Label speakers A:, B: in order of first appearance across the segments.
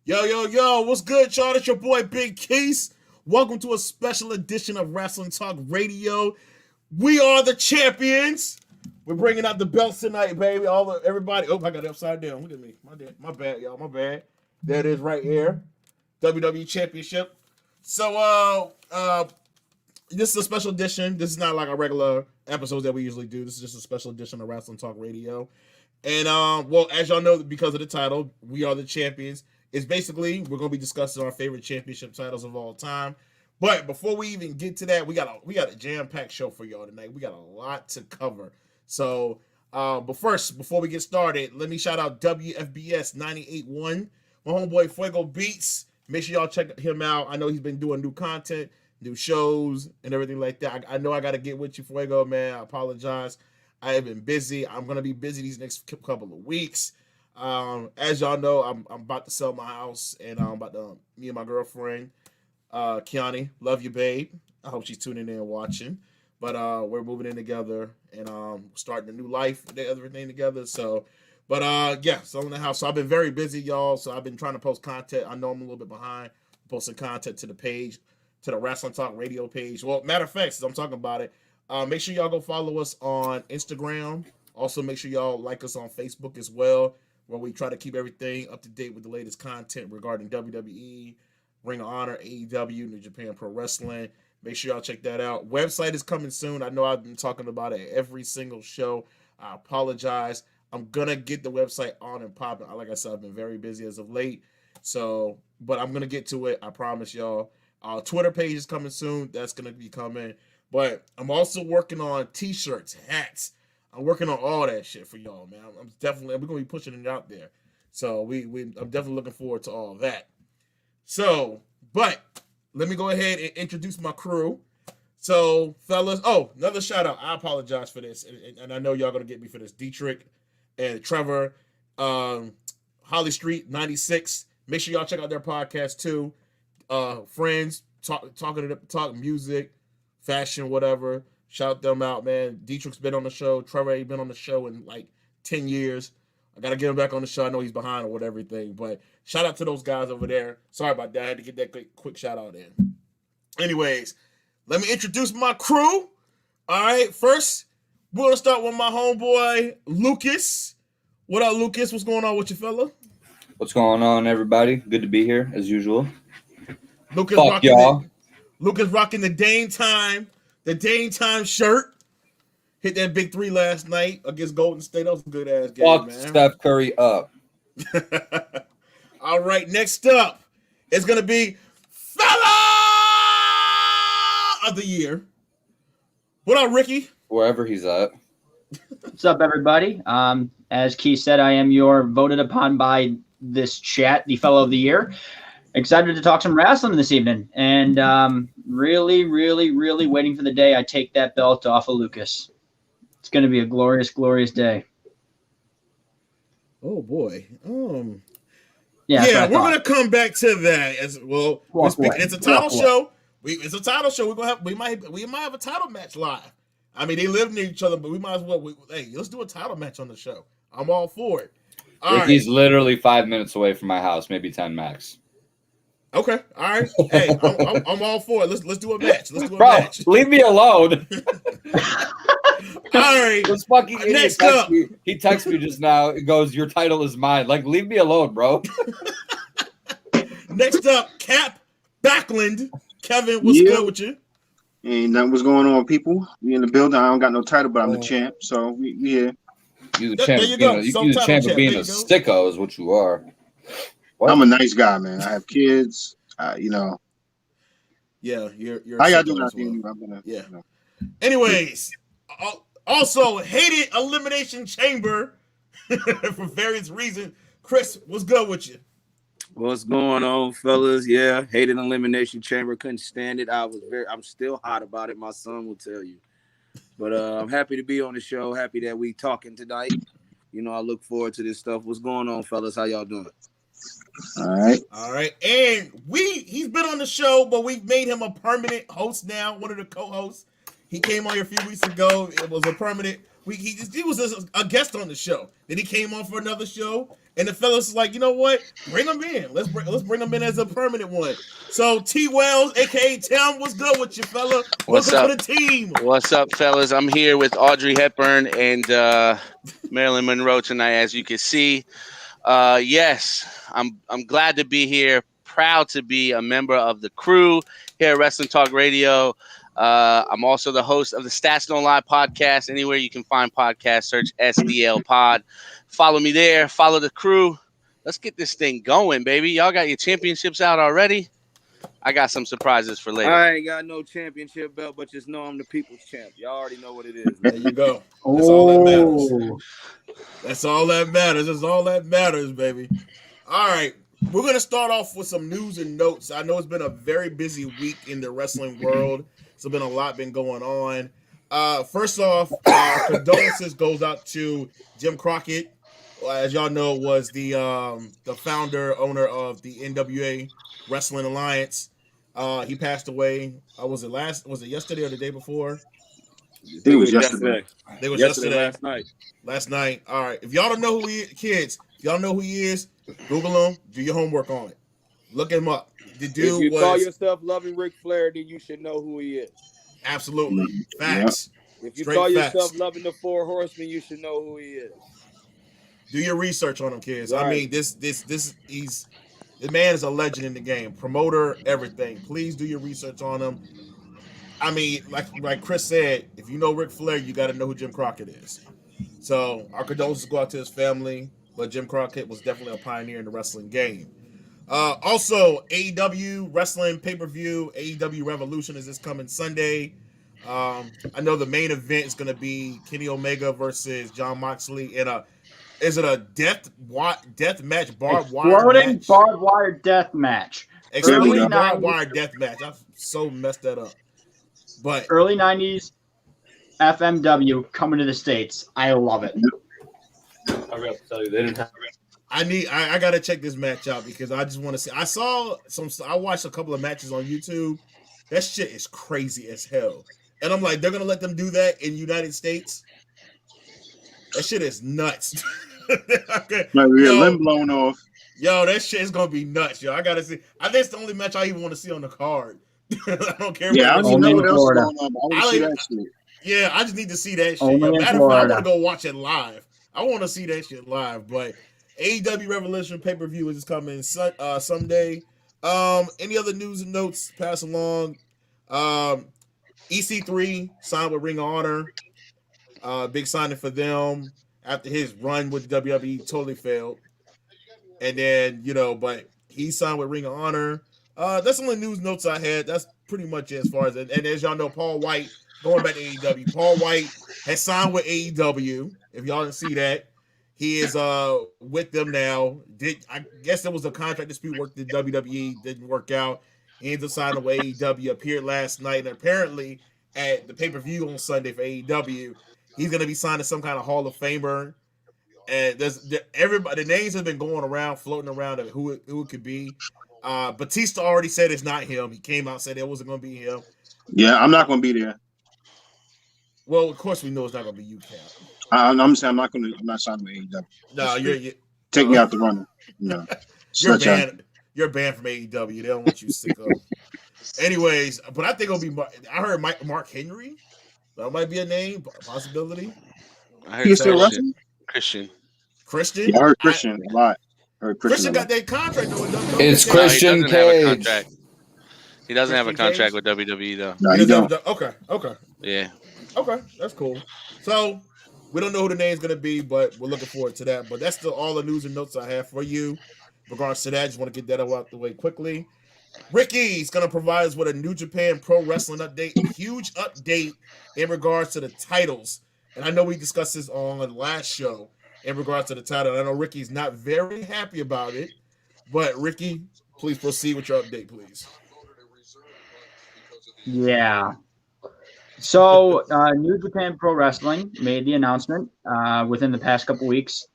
A: Yo, what's good, y'all? It's your boy Big Keys. Welcome to a special edition of Wrasslin Talk Radio. We are the champions. We're bringing out the belts tonight, baby. Everybody. Oh, I got it upside down. Look at me. My bad, y'all. My bad. There it is right here. WWE Championship. So, this is a special edition. This is not like our regular episodes that we usually do. This is just a special edition of Wrasslin Talk Radio. And, as y'all know, because of the title, we are the champions. It's basically, we're going to be discussing our favorite championship titles of all time. But before we even get to that, we got a jam-packed show for y'all tonight. We got a lot to cover. So, but first, before we get started, let me shout out WFBS 98.1. My homeboy Fuego Beats. Make sure y'all check him out. I know he's been doing new content, new shows, and everything like that. I know I got to get with you, Fuego, man. I apologize. I have been busy. I'm going to be busy these next couple of weeks. As y'all know, I'm about to sell my house, and I'm about to me and my girlfriend, Kiani, love you, babe. I hope she's tuning in and watching. But we're moving in together and starting a new life, everything together. So, but selling the house. So I've been very busy, y'all. So I've been trying to post content. I know I'm a little bit behind posting content to the page, to the Wrasslin Talk Radio page. Well, matter of fact, since I'm talking about it, make sure y'all go follow us on Instagram. Also, make sure y'all like us on Facebook as well, where we try to keep everything up to date with the latest content regarding WWE, Ring of Honor, AEW, New Japan Pro Wrestling. Make sure y'all check that out. Website is coming soon. I know I've been talking about it every single show. I apologize. I'm going to get the website on and popping. Like I said, I've been very busy as of late. So, but I'm going to get to it. I promise y'all. Twitter page is coming soon. That's going to be coming. But I'm also working on t-shirts, hats. I'm working on all that shit for y'all, man. We're gonna be pushing it out there. So I'm definitely looking forward to all that. So, but let me go ahead and introduce my crew. So, fellas, another shout out. I apologize for this, and I know y'all gonna get me for this. Dietrich and Trevor, Holly Street 96. Make sure y'all check out their podcast too. Friends talk music, fashion, whatever. Shout them out, man. Dietrich's been on the show. Trevor ain't been on the show in like 10 years. I got to get him back on the show. I know he's behind or whatever everything. But shout out to those guys over there. Sorry about that. I had to get that quick shout out in. Anyways, let me introduce my crew. All right. First, we're going to start with my homeboy, Lucas. What up, Lucas? What's going on with you, fella?
B: What's going on, everybody? Good to be here, as usual.
A: Lucas rocking the Dame Time shirt. Hit that big 3 last night against Golden State. That was a good ass game,
B: Fuck
A: man.
B: Steph Curry up.
A: All right, next up is gonna be Fella of the Year. What up, Ricky?
B: Wherever he's at.
C: What's up, everybody? As Keith said, I am your voted upon by this chat, the Fellow of the Year. Excited to talk some wrestling this evening, and really, really, really waiting for the day I take that belt off of Lucas. It's going to be a glorious, glorious day.
A: Oh boy.
C: Yeah,
A: we're gonna come back to that as well. It's a title show. It's a title show. We might have a title match live. I mean, they live near each other, but we might as well. Let's do a title match on the show. I'm all for it.
B: Ricky's literally 5 minutes away from my house, maybe 10 max.
A: Okay, all right. Hey, I'm all for it. Let's do a match.
B: Match. Leave me alone.
A: All right.
B: This fucking idiot he texted me just now. It goes, "Your title is mine." Like, leave me alone, bro.
A: Next up, Cap Backlund. Kevin, what's good with you?
D: Ain't nothing was going on, people. We in the building. I don't got no title, but I'm the champ. So we here.
B: You the champ. You the champ of being a sicko is what you are.
D: What? I'm a nice guy, man. I have kids.
A: Yeah, you're.
D: I gotta do nothing. Well.
A: Yeah. Anyways, also hated Elimination Chamber for various reasons. Chris, what's good with you?
E: What's going on, fellas? Yeah, hated Elimination Chamber. Couldn't stand it. I'm still hot about it. My son will tell you. But I'm happy to be on the show. Happy that we talking tonight. You know, I look forward to this stuff. What's going on, fellas? How y'all doing?
D: All right.
A: And he's been on the show, but we've made him a permanent host now, one of the co-hosts. He came on here a few weeks ago. It was a permanent. He was a guest on the show. Then he came on for another show, And the fellas is like, you know what? Bring them in. Let's bring them in as a permanent one. So T Wells, aka Tim, what's good with you, fella?
F: What's
A: Welcome
F: up?
A: to the team.
F: What's up, fellas? I'm here with Audrey Hepburn and Marilyn Monroe tonight, as you can see. Yes, I'm glad to be here. Proud to be a member of the crew here at Wrestling Talk Radio. I'm also the host of the Stats Don't Lie podcast. Anywhere you can find podcasts, search SDL Pod. Follow me there. Follow the crew. Let's get this thing going, baby. Y'all got your championships out already? I got some surprises for later.
E: I ain't got no championship belt, but just know I'm the people's champ. Y'all already know what it is.
A: There you go. That's all that matters. That's all that matters. That's all that matters, baby. All right. We're going to start off with some news and notes. I know it's been a very busy week in the wrestling world. So been a lot been going on. First off, condolences goes out to Jim Crockett. As y'all know, was the founder, owner of the NWA Wrestling Alliance. He passed away. Was it yesterday or the day before?
D: It was yesterday.
A: It was
E: yesterday.
A: yesterday.
E: Last night.
A: Last night. All right. If y'all don't know who he is, kids, if y'all know who he is, Google him. Do your homework on it. Look him up. The dude
E: if you call yourself loving Ric Flair, then you should know who he is.
A: Absolutely. Facts.
E: If you
A: Straight
E: call
A: facts.
E: yourself loving the Four Horsemen, you should know who he is.
A: Do your research on him, kids.
E: Right.
A: I mean, the man is a legend in the game. Promoter, everything. Please do your research on him. I mean, like Chris said, if you know Ric Flair, you got to know who Jim Crockett is. So our condolences go out to his family, but Jim Crockett was definitely a pioneer in the wrestling game. Also, AEW wrestling pay-per-view, AEW Revolution is this coming Sunday. I know the main event is going to be Kenny Omega versus Jon Moxley in is it a death match, barbed wire match?
C: Barbed wire death match.
A: Exploding barbed wire death match. I've so messed that up. But
C: early 90s FMW coming to the States. I love it.
B: I forgot to tell you, they didn't have.
A: I gotta check this match out because I just want to see. I watched a couple of matches on YouTube. That shit is crazy as hell. And I'm like, they're gonna let them do that in the United States? That shit is nuts. Okay.
D: Like we got limb blown off.
A: Yo, that shit is gonna be nuts, yo. I gotta see. I think it's the only match I even want to see on the card. I don't care.
D: Yeah, I don't know what else is
C: Florida.
D: going on, but I want to see that shit.
A: Yeah, I just need to see that shit.
C: Only
A: Yo,
C: in
A: matter of fact, I
C: Florida.
A: want to go watch it live. I want to see that shit live. But AEW Revolution pay-per-view is coming Sunday. Any other news and notes pass along? EC3 signed with Ring of Honor. Big signing for them after his run with the WWE totally failed. And then, but he signed with Ring of Honor. That's the only news notes I had. That's pretty much it as far as it. And as y'all know, Paul White, going back to AEW, Paul White has signed with AEW. If y'all didn't see that, he is with them now. I guess there was a contract dispute work with WWE, didn't work out. He ends up signing with AEW, appeared last night, and apparently at the pay-per-view on Sunday for AEW, he's going to be signing some kind of Hall of Famer. And everybody, the names have been going around, floating around of who it could be. Batista already said it's not him. He came out and said it wasn't going to be him.
D: Yeah, I'm not going to be there.
A: Well, of course we know it's not going to be you, Cap.
D: I'm saying I'm not signing with AEW.
A: No, you're
D: take me out the runner. No,
A: you're banned. You're banned from AEW. They don't want you sick of. Anyways, but I think it'll be. I heard Mark Henry. That might be a name, possibility.
F: I heard
D: He's still wrestling?
F: Christian.
D: Yeah, I heard Christian a lot.
A: Christian got that contract though.
B: It's Christian Cage.
F: He doesn't have a contract with WWE though.
D: No, he don't.
A: Okay.
F: Yeah.
A: Okay, that's cool. So we don't know who the name's gonna be, but we're looking forward to that. But that's all the news and notes I have for you. In regards to that, just want to get that out the way quickly. Ricky's gonna provide us with a New Japan Pro Wrestling update, a huge update in regards to the titles. And I know we discussed this on the last show in regards to the title. I know Ricky's not very happy about it, but Ricky, please proceed with your update, please.
C: Yeah. So, New Japan Pro Wrestling made the announcement within the past couple weeks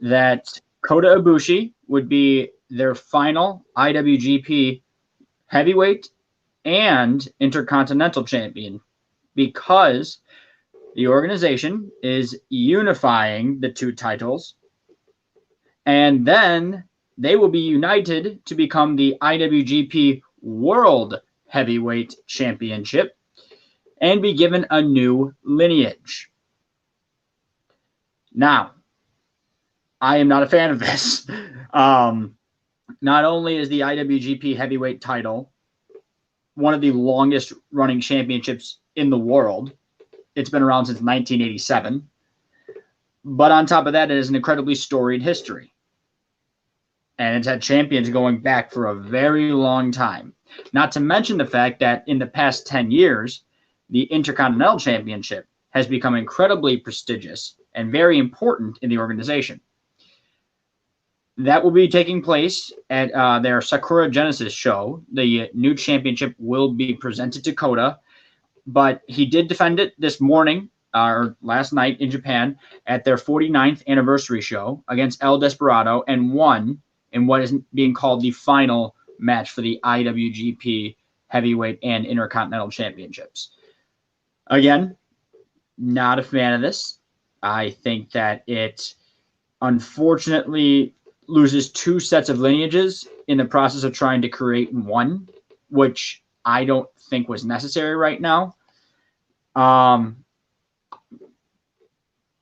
C: that Kota Ibushi would be their final IWGP Heavyweight and Intercontinental Champion because the organization is unifying the two titles And then they will be united to become the IWGP World Heavyweight Championship and be given a new lineage. Now, I am not a fan of this. Not only is the IWGP Heavyweight title one of the longest running championships in the world, it's been around since 1987, but on top of that, it is an incredibly storied history. And it's had champions going back for a very long time. Not to mention the fact that in the past 10 years, the Intercontinental Championship has become incredibly prestigious and very important in the organization. That will be taking place at their Sakura Genesis show. The new championship will be presented to Kota, but he did defend it this morning or last night in Japan at their 49th anniversary show against El Desperado and won in what is being called the final match for the IWGP Heavyweight and Intercontinental Championships. Again, not a fan of this. I think that it unfortunately loses two sets of lineages in the process of trying to create one, which I don't think was necessary right now.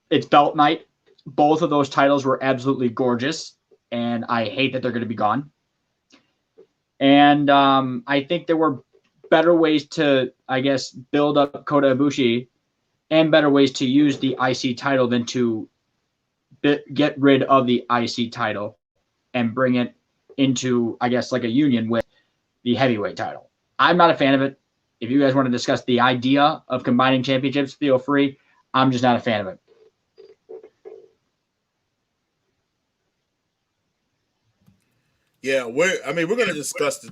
C: It's belt night. Both of those titles were absolutely gorgeous, and I hate that they're going to be gone. And I think there were better ways to, I guess, build up Kota Ibushi and better ways to use the IC title than to get rid of the IC title and bring it into, I guess, like a union with the heavyweight title. I'm not a fan of it. If you guys want to discuss the idea of combining championships, feel free. I'm just not a fan of it.
A: Yeah, we're going to discuss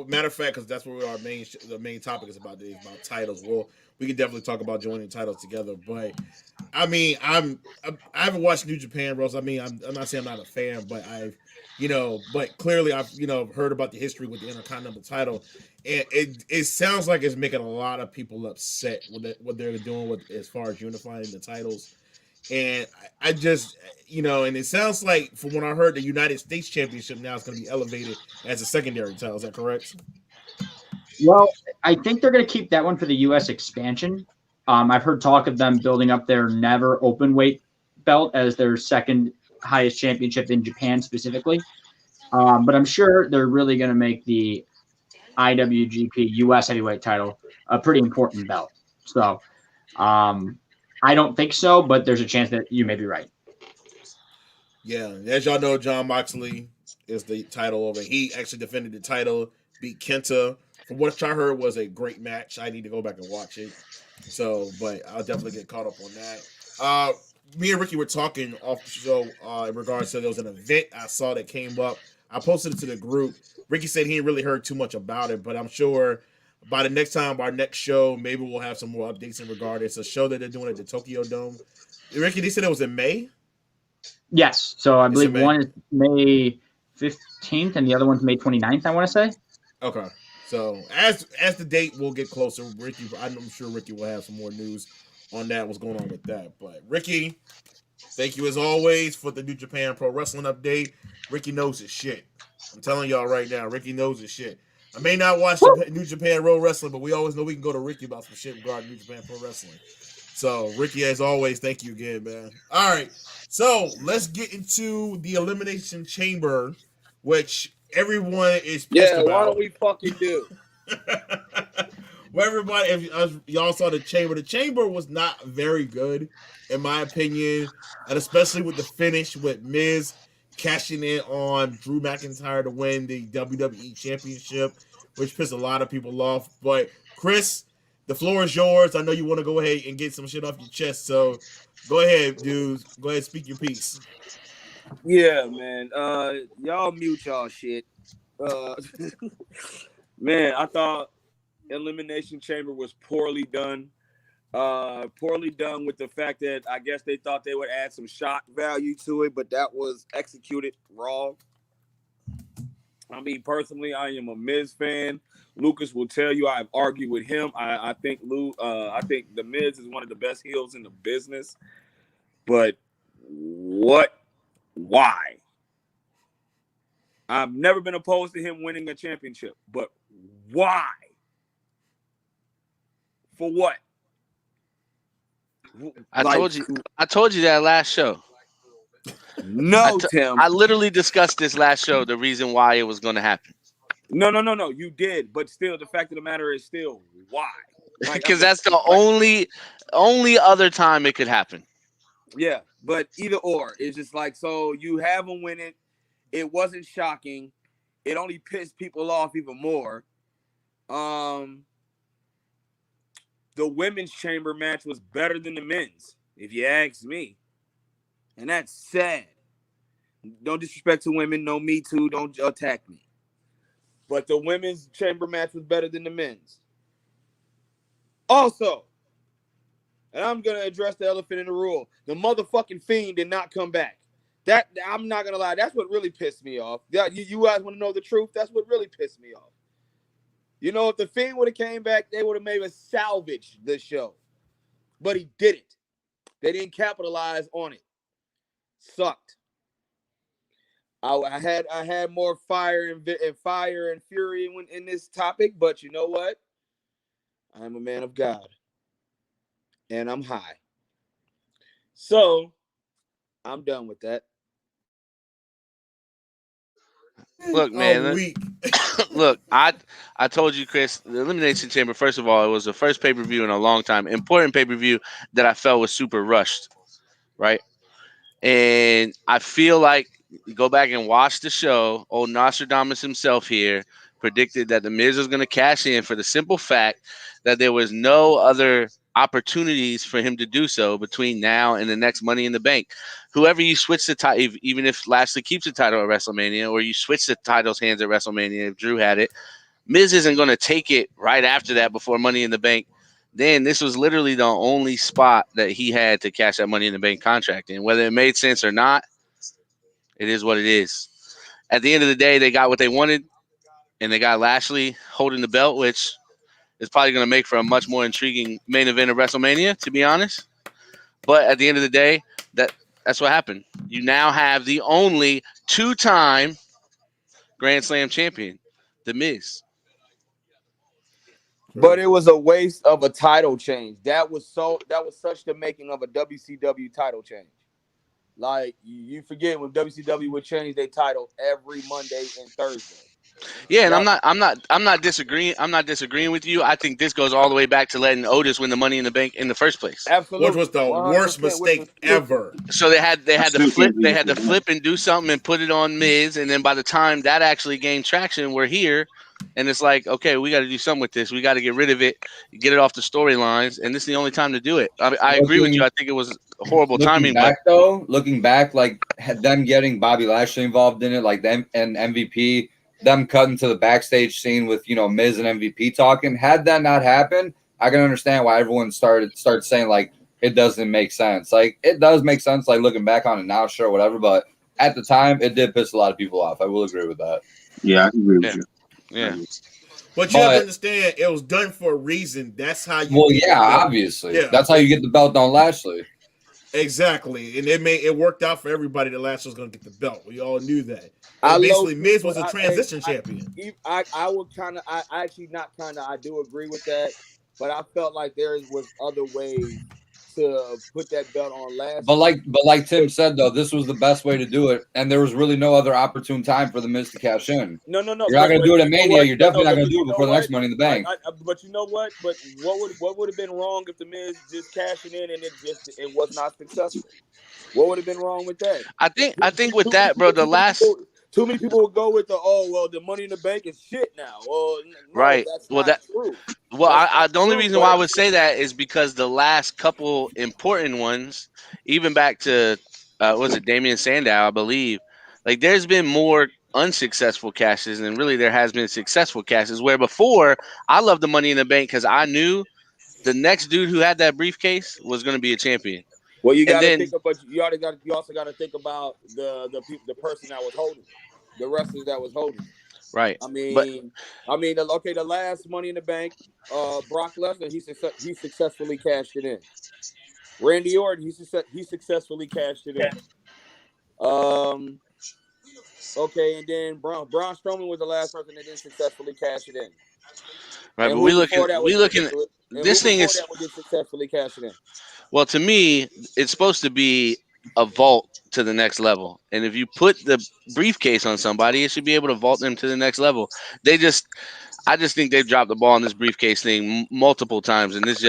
A: matter of fact, because that's where the main topic is about titles. We can definitely talk about joining titles together. But I haven't watched New Japan, Rose. I'm not saying I'm not a fan, but but clearly I've heard about the history with the Intercontinental title, and it sounds like it's making a lot of people upset with what they're doing with as far as unifying the titles. And I just, and it sounds like from what I heard, the United States Championship now is going to be elevated as a secondary title. Is that correct?
C: Well, I think they're going to keep that one for the U.S. expansion. I've heard talk of them building up their never open weight belt as their second highest championship in Japan specifically. But I'm sure they're really going to make the IWGP U.S. heavyweight title a pretty important belt. So, I don't think so, but there's a chance that you may be right.
A: Yeah, as y'all know, John Moxley is the title over. He actually defended the title, beat Kenta. From what I heard, was a great match. I need to go back and watch it. So, but I'll definitely get caught up on that. Me and Ricky were talking off the show in regards to there was an event I saw that came up. I posted it to the group. Ricky said he didn't really heard too much about it, but I'm sure by the next time, our next show, maybe we'll have some more updates in regard. It's a show that they're doing at the Tokyo Dome. Ricky, they said it was in May?
C: Yes. So I believe one is May 15th and the other one's May 29th, I want to say.
A: Okay. So as the date will get closer, Ricky, I'm sure Ricky will have some more news on that, what's going on with that. But Ricky, thank you as always for the New Japan Pro Wrestling update. Ricky knows his shit. I'm telling y'all right now, Ricky knows his shit. I may not watch New Japan Pro Wrestling, but we always know we can go to Ricky about some shit regarding New Japan Pro Wrestling. So, Ricky, as always, thank you again, man. All right, so let's get into the Elimination Chamber, which everyone is pissed about.
E: Why don't we fucking do?
A: Well, everybody, if y'all saw the Chamber was not very good, in my opinion, and especially with the finish with Miz cashing in on Drew McIntyre to win the WWE Championship, which pissed a lot of people off. But Chris, the floor is yours. I know you want to go ahead and get some shit off your chest, so go ahead, dude. Go ahead, speak your piece.
E: Yeah, man. Y'all mute y'all shit. Man, I thought Elimination Chamber was poorly done. Poorly done with the fact that I guess they thought they would add some shock value to it, but that was executed wrong. I mean, personally, I am a Miz fan. Lucas will tell you I've argued with him. I think the Miz is one of the best heels in the business. But what? Why? I've never been opposed to him winning a championship, but why? For what?
F: I told you that last show.
E: No, Tim.
F: I literally discussed this last show, the reason why it was going to happen.
E: No. You did, but still, the fact of the matter is still why?
F: Because that's the only other time it could happen.
E: Yeah, but either or, it's just like, so you have him win it. It wasn't shocking. It only pissed people off even more. The women's chamber match was better than the men's, if you ask me. And that's sad. No disrespect to women, no Me Too, don't attack me. But the women's chamber match was better than the men's. Also, and I'm going to address the elephant in the room, the motherfucking Fiend did not come back. That, I'm not going to lie, that's what really pissed me off. You guys want to know the truth? That's what really pissed me off. You know, if the Fiend would have came back, they would have maybe salvaged the show. But he didn't. They didn't capitalize on it. Sucked. I had more fire and fury in this topic, but you know what? I'm a man of God. And I'm high. So, I'm done with that.
F: Look, man. Look, I told you, Chris, the Elimination Chamber, first of all, it was the first pay-per-view in a long time. Important pay-per-view that I felt was super rushed, right? And I feel like, go back and watch the show, old Nostradamus himself here predicted that The Miz was going to cash in for the simple fact that there was no other opportunities for him to do so between now and the next Money in the Bank. Whoever you switch the title, even if Lashley keeps the title at WrestleMania, or you switch the title's hands at WrestleMania, if Drew had it, Miz isn't going to take it right after that before Money in the Bank. Then this was literally the only spot that he had to cash that Money in the Bank contract in. Whether it made sense or not, it is what it is. At the end of the day, they got what they wanted, and they got Lashley holding the belt, which is probably going to make for a much more intriguing main event of WrestleMania, to be honest. But at the end of the day, that's what happened. You now have the only two-time Grand Slam champion, The Miz.
E: But it was a waste of a title change. That was such the making of a WCW title change. Like, you forget when WCW would change their title every Monday and Thursday.
F: Yeah, and I'm not disagreeing. I'm not disagreeing with you. I think this goes all the way back to letting Otis win the Money in the Bank in the first place.
E: Absolutely.
A: Which was the worst mistake ever.
F: So they had to flip and do something and put it on Miz, and then by the time that actually gained traction, we're here, and it's like, okay, we got to do something with this. We got to get rid of it, get it off the storylines, and this is the only time to do it. I agree with you. I think it was horrible timing.
B: Looking back, like them getting Bobby Lashley involved in it, like them and MVP. Them cutting to the backstage scene with, Miz and MVP talking. Had that not happened, I can understand why everyone started saying, like, it doesn't make sense. Like, it does make sense, like, looking back on it now, sure, whatever. But at the time, it did piss a lot of people off. I will agree with that.
D: Yeah, I agree with you.
F: Yeah.
A: But you have to understand, it was done for a reason. That's how you.
B: Well, yeah, obviously. Yeah. That's how you get the belt on Lashley.
A: Exactly, and it worked out for everybody that Lashley was going to get the belt. We all knew that. Basically, Miz was a transition champion.
E: I do agree with that, but I felt like there was other ways to put that belt on Lashley.
B: But like Tim said, though, this was the best way to do it, and there was really no other opportune time for the Miz to cash in.
E: No.
B: You're not going to do it at Mania. You're definitely not going to do it before the next Money in the Bank.
E: But you know what? But what would have been wrong if the Miz just cashing in and it was not successful? What would have been wrong with that?
F: I think with that, bro, the last.
E: Too many people will go with the Money in the Bank is shit now. Well, no,
F: right.
E: That's not true.
F: Well, the only reason why I would say that is because the last couple important ones, even back to was it Damian Sandow, I believe, like there's been more unsuccessful cashes and really there has been successful cashes. Where before I loved the Money in the Bank because I knew the next dude who had that briefcase was going to be a champion.
E: Well, you got to think about. You also got to think about the person that was holding, the wrestlers that was holding.
F: Right.
E: The last Money in the Bank, Brock Lesnar, he successfully cashed it in. Randy Orton, he successfully cashed it in. Okay, and then Braun Strowman was the last person that didn't successfully cash it in.
F: Right,
E: And
F: but
E: who
F: we
E: before
F: looking.
E: that
F: We
E: was-
F: looking.
E: and
F: This
E: who
F: thing
E: before
F: is.
E: that did successfully cash it in.
F: Well, to me, it's supposed to be a vault to the next level. And if you put the briefcase on somebody, it should be able to vault them to the next level. I just think they've dropped the ball on this briefcase thing multiple times, and this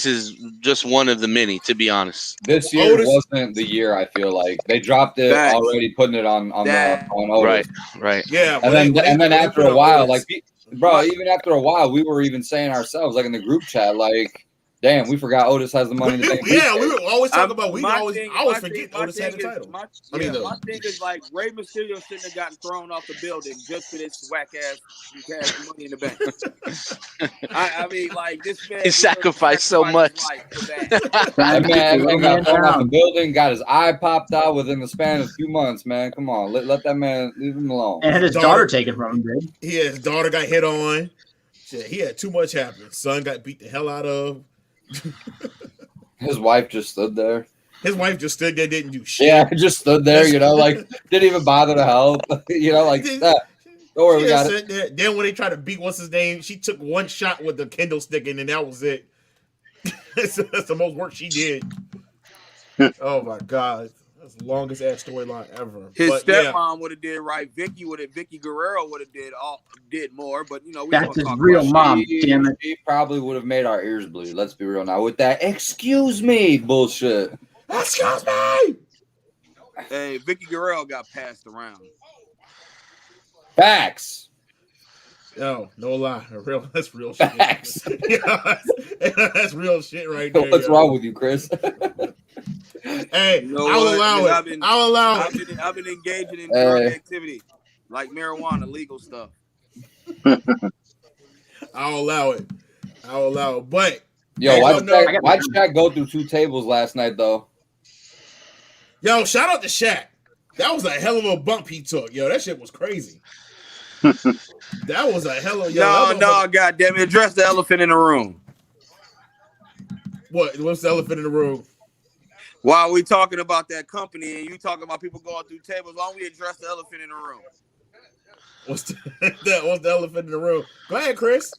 F: is just one of the many, to be honest.
B: This year
A: Otis-
B: wasn't the year. I feel like they dropped it
E: Facts.
B: already, putting it on Otis.
F: Right.
A: Yeah,
B: And then after a while, like, bro,
A: Right.
B: even after a while, we were even saying ourselves, like in the group chat, like, damn, we forgot Otis has the money in the bank.
A: we were always talking about.
E: My
A: I
E: thing-
A: always
E: my
A: forget
E: thing-
A: Otis
E: my
A: had the
E: thing is-
A: title.
E: My
A: the-
E: thing is like Rey Mysterio shouldn't have gotten thrown off the building just for this whack ass Money in the Bank. I mean, like this man
F: He sacrificed so much.
E: his life for that.
B: That man got thrown out the
C: down.
B: building, got his eye popped out within the span of a few months, man. Come on, let that man, leave him alone.
C: And had his
A: Daughter-
C: daughter taken from him, dude.
A: His daughter got hit on. Shit, he had too much happen. Son got beat the hell out of.
B: His wife just stood there.
A: His wife just stood there, didn't do shit.
B: Yeah, just stood there, like, didn't even bother to help. Like, don't worry, we
A: She
B: got
A: just
B: it.
A: sat there. Then when they tried to beat what's his name, she took one shot with the kendo stick and then that was it. That's the most work she did. Oh my god. That's the longest ass storyline ever.
E: His
A: But, yeah.
E: stepmom would have did right. Vicky Guerrero would have did more, but we
C: That's
E: don't
C: his
E: talk
C: real
E: about
C: mom.
B: She,
C: Damn it.
B: she probably would have made our ears bleed. Let's be real now with that. Excuse me, bullshit.
A: Excuse me.
E: shit. Hey, Vicky Guerrero got passed around.
B: Facts.
A: Yo, no lie. That's real shit.
B: Facts.
A: Yeah, that's real shit right there.
B: What's
A: yo.
B: wrong with you, Chris?
A: Hey,
E: You know
A: I'll
E: what?
A: allow
E: Because
A: it. I'll allow
E: I've
A: it.
E: been engaging in drug activity, like marijuana, legal stuff.
A: I'll allow it. I'll allow it. But
B: Yo,
A: Hey,
B: why'd
A: no,
B: Shaq go through 2 tables last night, though?
A: yo, shout out to Shaq. That was a hell of a bump he took. Yo, that shit was crazy. That was a hell of
E: No, goddamn it! Address the elephant in the room.
A: What's the elephant in the room?
E: While we talking about that company and you talking about people going through tables, why don't we address the elephant in the room?
A: What's the elephant in the room? Go ahead, Chris.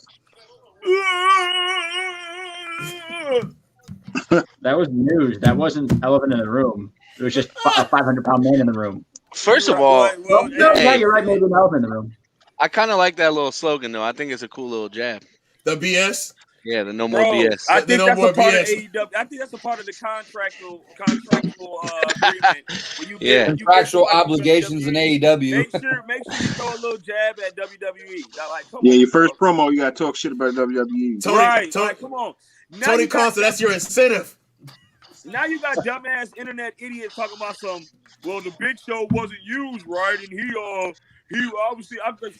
C: That was news. That wasn't elephant in the room. It was just a 500-pound man in the room.
F: First of all,
E: Well,
C: No,
F: hey.
C: yeah, you're right. Maybe an elephant in the room.
F: I kind of like that little slogan, though. I think it's a cool little jab.
A: The BS.
F: Yeah, the no more
E: bro,
F: BS.
E: I
A: The
E: think
A: no
E: that's
A: more
E: a part of
A: BS.
E: AEW. I think that's a part of the contractual agreement. When you
F: Yeah.
B: Contractual obligations in AEW.
E: Make sure you throw a little jab at WWE. Like, come
D: Yeah,
E: on,
D: your first
E: bro.
D: promo, you gotta talk shit about WWE.
A: Tony,
E: Like, come on. Now
A: Tony
E: you got
A: Costa, that's your incentive.
E: Now you got dumbass internet idiots talking about well, the Big Show wasn't used right, and he obviously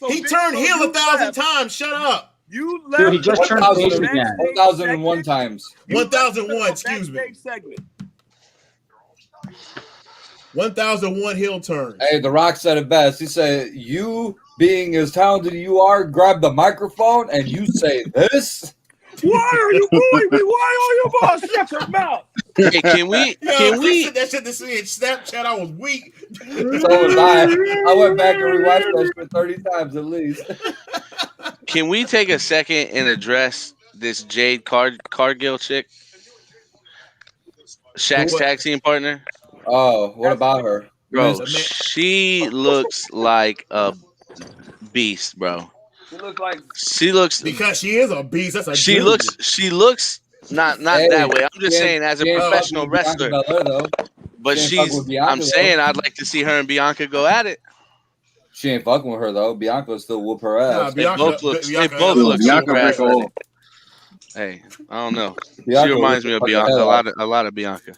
A: He turned heel 1,000 times. Shut up.
E: You left.
C: Dude, he just turned face again.
B: 1,001 times.
A: 1,001. Excuse me.
E: Backstage segment.
A: 1,001 heel turns.
B: Hey, The Rock said it best. He said, "You being as talented as you are, grab the microphone and you say this."
E: Why are you booing me? Why are you boss? Shut your mouth.
F: Hey, can we?
A: Yo,
F: Can
A: Chris
F: we?
A: said that shit to see in Snapchat. I was weak.
B: So was I. I went back and rewatched that shit 30 times at least.
F: Can we take a second and address this Jade Cargill chick? Shaq's
A: What?
F: tag team partner?
B: Oh, what about her?
F: Bro,
A: Man.
F: she looks like a beast, bro.
E: You look like
F: She looks
A: Because she is a beast. That's a
F: she
A: dude.
F: looks not
B: Hey,
F: that way. I'm just
B: she
F: saying as a
B: she ain't
F: professional
B: fucking with
F: wrestler.
B: Bianca Belair, though.
F: But
B: she ain't fucking with Bianca,
F: I'm
B: though.
F: saying I'd like to see her and Bianca go at it.
B: She ain't fucking with her though. Bianca will still whoop her
A: Nah,
B: ass.
F: They
A: Bianca-
F: both look
A: Bianca-
D: Bianca
F: super
D: break
F: athletic.
D: all.
F: Hey, I don't know.
B: Bianca
F: She reminds
B: will
F: me of
B: fuck the
F: Bianca.
B: hell out.
F: A lot of Bianca.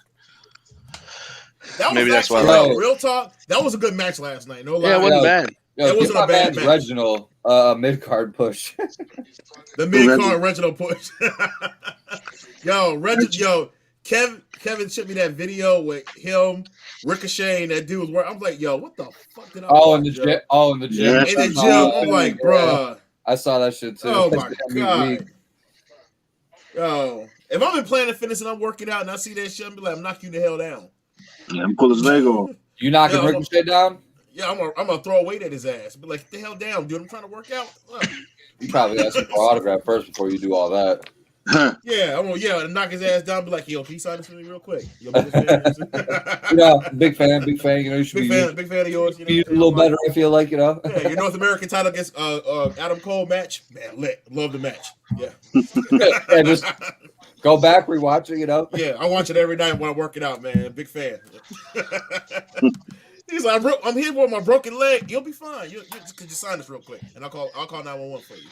A: That was
F: Maybe that's why I
A: actually,
B: like it.
A: real talk. That was a good match last night. No lie.
F: Yeah, it wasn't bad.
B: Yo,
A: It
B: give
A: wasn't
B: my
A: a bad
B: man
A: match.
B: Reginald mid card push.
A: The mid-card Reginald push. Kevin sent me that video with him, Ricochet, and that dude was wearing. I'm like, yo, what the fuck did I
B: Oh,
A: watch,
B: in the
A: yo?
B: gym. Oh, in the gym.
D: Yeah.
A: In the gym, I'm like, bruh.
B: I saw that shit too.
A: Oh
B: That's
A: my
B: gonna be weak.
A: god. Yo, if I'm in Planet Fitness and I'm working out and I see that shit, I'm be like, I'm knocking you the hell down.
D: Yeah, I'm cool as Lego.
B: You knocking
A: Yo,
B: Ricochet down?
A: Yeah, I'm gonna throw a weight at his ass. Be like, "Get the hell down, dude! I'm trying to work out."
B: You probably ask him for autograph first before you do all that.
A: Yeah, I'm gonna knock his ass down. Be like, "Yo, can you sign this for me real quick?" Yo, big fan.
B: Big fan. You know, you should
A: big fan of yours. You know,
B: be a little better. I feel like, you know.
A: Yeah, your North American title against Adam Cole match, man, lit. Love the match. Yeah.
B: Yeah, just go back, rewatch it. You know.
A: Yeah, I watch it every night when I'm working out, man. Big fan. He's like, I'm here with my broken leg. You'll be fine. Could you sign this real quick, and I'll call 911 for you.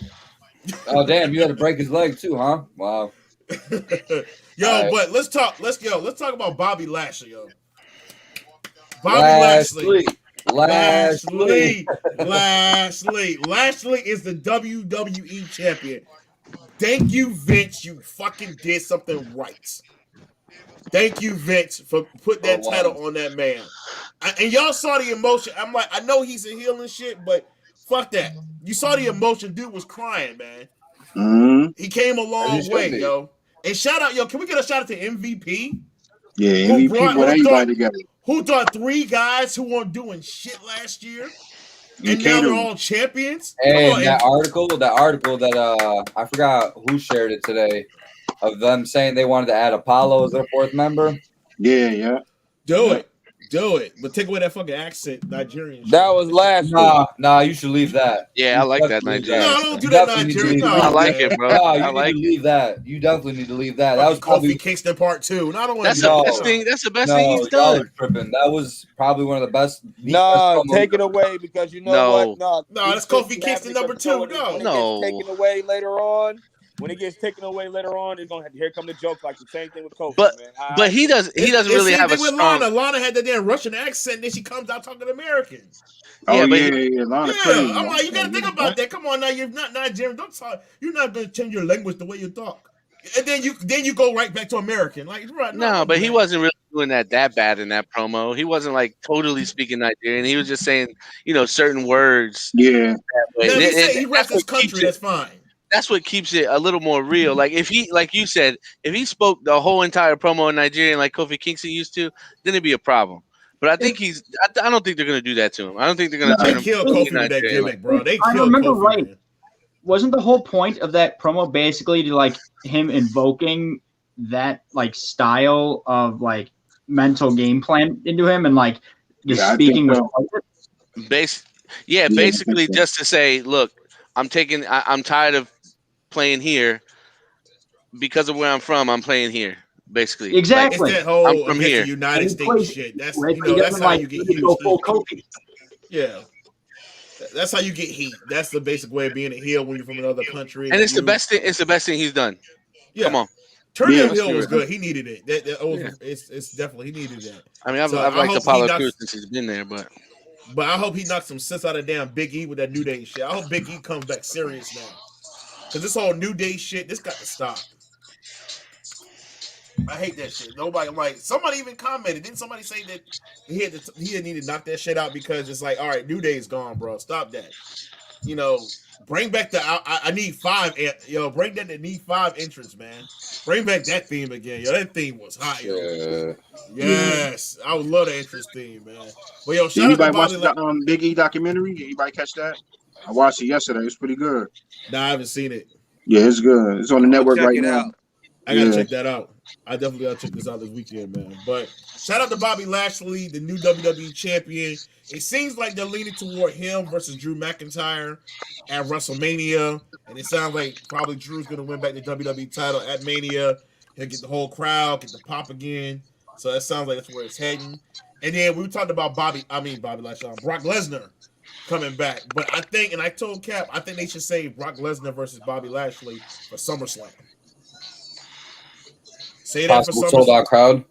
B: Oh damn, you had to break his leg too, huh? Wow.
A: Yo,
B: right.
A: But let's talk about Bobby Lashley, yo. Lashley is the WWE champion. Thank you, Vince. You fucking did something right. Thank you, Vince, for putting that title on that man. And y'all saw the emotion. I'm like, I know he's a heel and shit, but fuck that. You saw the emotion. Dude was crying, man.
D: Mm-hmm.
A: He came a long way, yo. And shout out, yo. Can we get a shout out to MVP?
D: Yeah, MVP brought everybody together.
A: Who thought 3 guys who weren't doing shit last year, and now they're all champions?
B: Hey, that article that I forgot who shared it today, of them saying they wanted to add Apollo as their 4th member.
D: Yeah.
A: Do it. But take away that fucking accent, Nigerian shit.
G: That was last
B: Nah, you should leave that.
F: Yeah, I like that Nigerian.
A: No, don't do that Nigerian. No,
F: I like it, bro.
B: No, you
F: I like
B: need to leave that. You definitely need to leave that. That was probably
A: Kofi Kingston Part 2. No, I don't want
F: That's
A: to
F: the best thing. That's the best thing he's done.
B: Tripping. That was probably one of the best.
G: No, take it away because you know what?
A: No, that's Kofi Kingston number 2.
G: No. Taken away later on. When it gets taken away later on, it's gonna have here come the joke, like the same thing with Kofi.
F: But he doesn't really have a strong.
A: Lana had that damn Russian accent, and then she comes out talking American.
D: Yeah, Lana crazy.
A: I'm like, you gotta think about that. Come on now, you're not Nigerian. Don't talk. You're not gonna change your language the way you talk, and then you go right back to American. Like, right?
F: No, but he wasn't really doing that bad in that promo. He wasn't like totally speaking Nigerian. He was just saying, certain words.
D: Yeah.
A: He reps his country. That's fine.
F: That's what keeps it a little more real. Like if he, like you said, if he spoke the whole entire promo in Nigerian like Kofi Kingston used to, then it'd be a problem. But I think I don't think they're gonna do that to him. I don't think they're gonna turn him.
A: Kill Kofi with that gimmick, bro.
C: I remember Kofi, right. Man. Wasn't the whole point of that promo basically to like him invoking that like style of like mental game plan into him and like just speaking with
F: basically just to say, look, I'm tired of playing here because of where I'm from. I'm playing here, basically.
C: Exactly.
A: Like, it's that whole
F: I'm from here.
A: United States shit. That's that's how you get heat. Yeah, that's how you get heat. That's the basic way of being a heel when you're from another country.
F: And it's the best thing. It's the best thing he's done. Yeah. Come on.
A: Turning heel was good. He needed it. It's definitely he needed that.
F: I mean, I've liked Apollo Crews since he's been there, but
A: I hope he knocks some sense out of damn Big E with that New Day shit. I hope Big E comes back serious now. Because this whole New Day shit, this got to stop. I hate that shit. I'm like, somebody even commented. Didn't somebody say that he didn't need to knock that shit out because it's like, all right, New Day's gone, bro. Stop that. Bring back the I need 5. Bring that to need 5 entrance, man. Bring back that theme again. That theme was hot, yo. Yeah. Yes. I would love the entrance theme, man. Well, shout
D: anybody watch the Big E documentary? Anybody catch that? I watched it yesterday. It's pretty good.
A: Nah, I haven't seen it.
D: Yeah, it's good. It's on the network right now.
A: I gotta check that out. I definitely gotta check this out this weekend, man. But shout out to Bobby Lashley, the new WWE champion. It seems like they're leaning toward him versus Drew McIntyre at WrestleMania. And it sounds like probably Drew's gonna win back the WWE title at Mania. He'll get the whole crowd, get the pop again. So that sounds like that's where it's heading. And then we talked about Brock Lesnar coming back. But I think, and I told Cap, I think they should say Brock Lesnar versus Bobby Lashley for SummerSlam. Say that for SummerSlam.
B: Sold out crowd.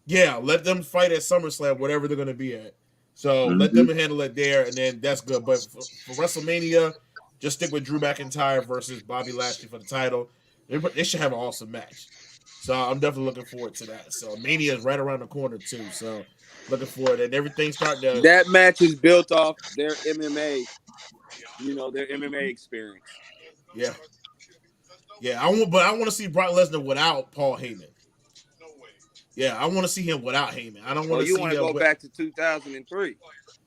A: Yeah, let them fight at SummerSlam, whatever they're going to be at. So let them handle it there, and then that's good. But for WrestleMania, just stick with Drew McIntyre versus Bobby Lashley for the title. They should have an awesome match. So I'm definitely looking forward to that. So Mania is right around the corner too. So looking forward, and everything starting to.
G: That match is built off their MMA, their MMA experience.
A: Yeah. Yeah, I want to see Brock Lesnar without Paul Heyman. Yeah, I want to see him without Heyman. I don't want to see him.
G: You want to go back to 2003?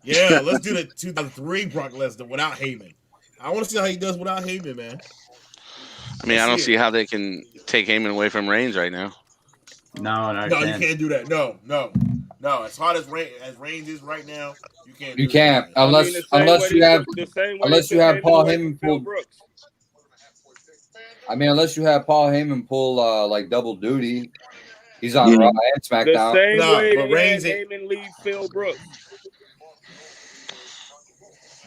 A: Yeah, let's do the 2003 Brock Lesnar without Heyman. I want to see how he does without Heyman, man.
F: I mean, I don't see how they can take Heyman away from Reigns right now.
C: No,
A: you can't do that. No. As hard as Reigns is right now, you can't.
B: You can't unless you have Paul Heyman pull. I mean, unless you have Paul Heyman pull like double duty. He's on Raw and SmackDown.
G: The same way
A: but Reigns
G: Heyman leads Phil Brooks.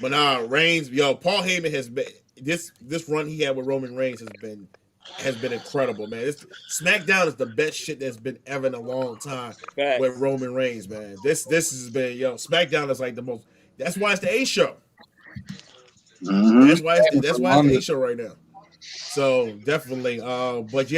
A: But Reigns, Paul Heyman has been this run he had with Roman Reigns has been incredible, man. SmackDown is the best shit that's been ever in a long time with Roman Reigns, man. This has been SmackDown is like the most. That's why it's the A show.
D: Mm-hmm.
A: That's why it's the A show right now. So definitely, but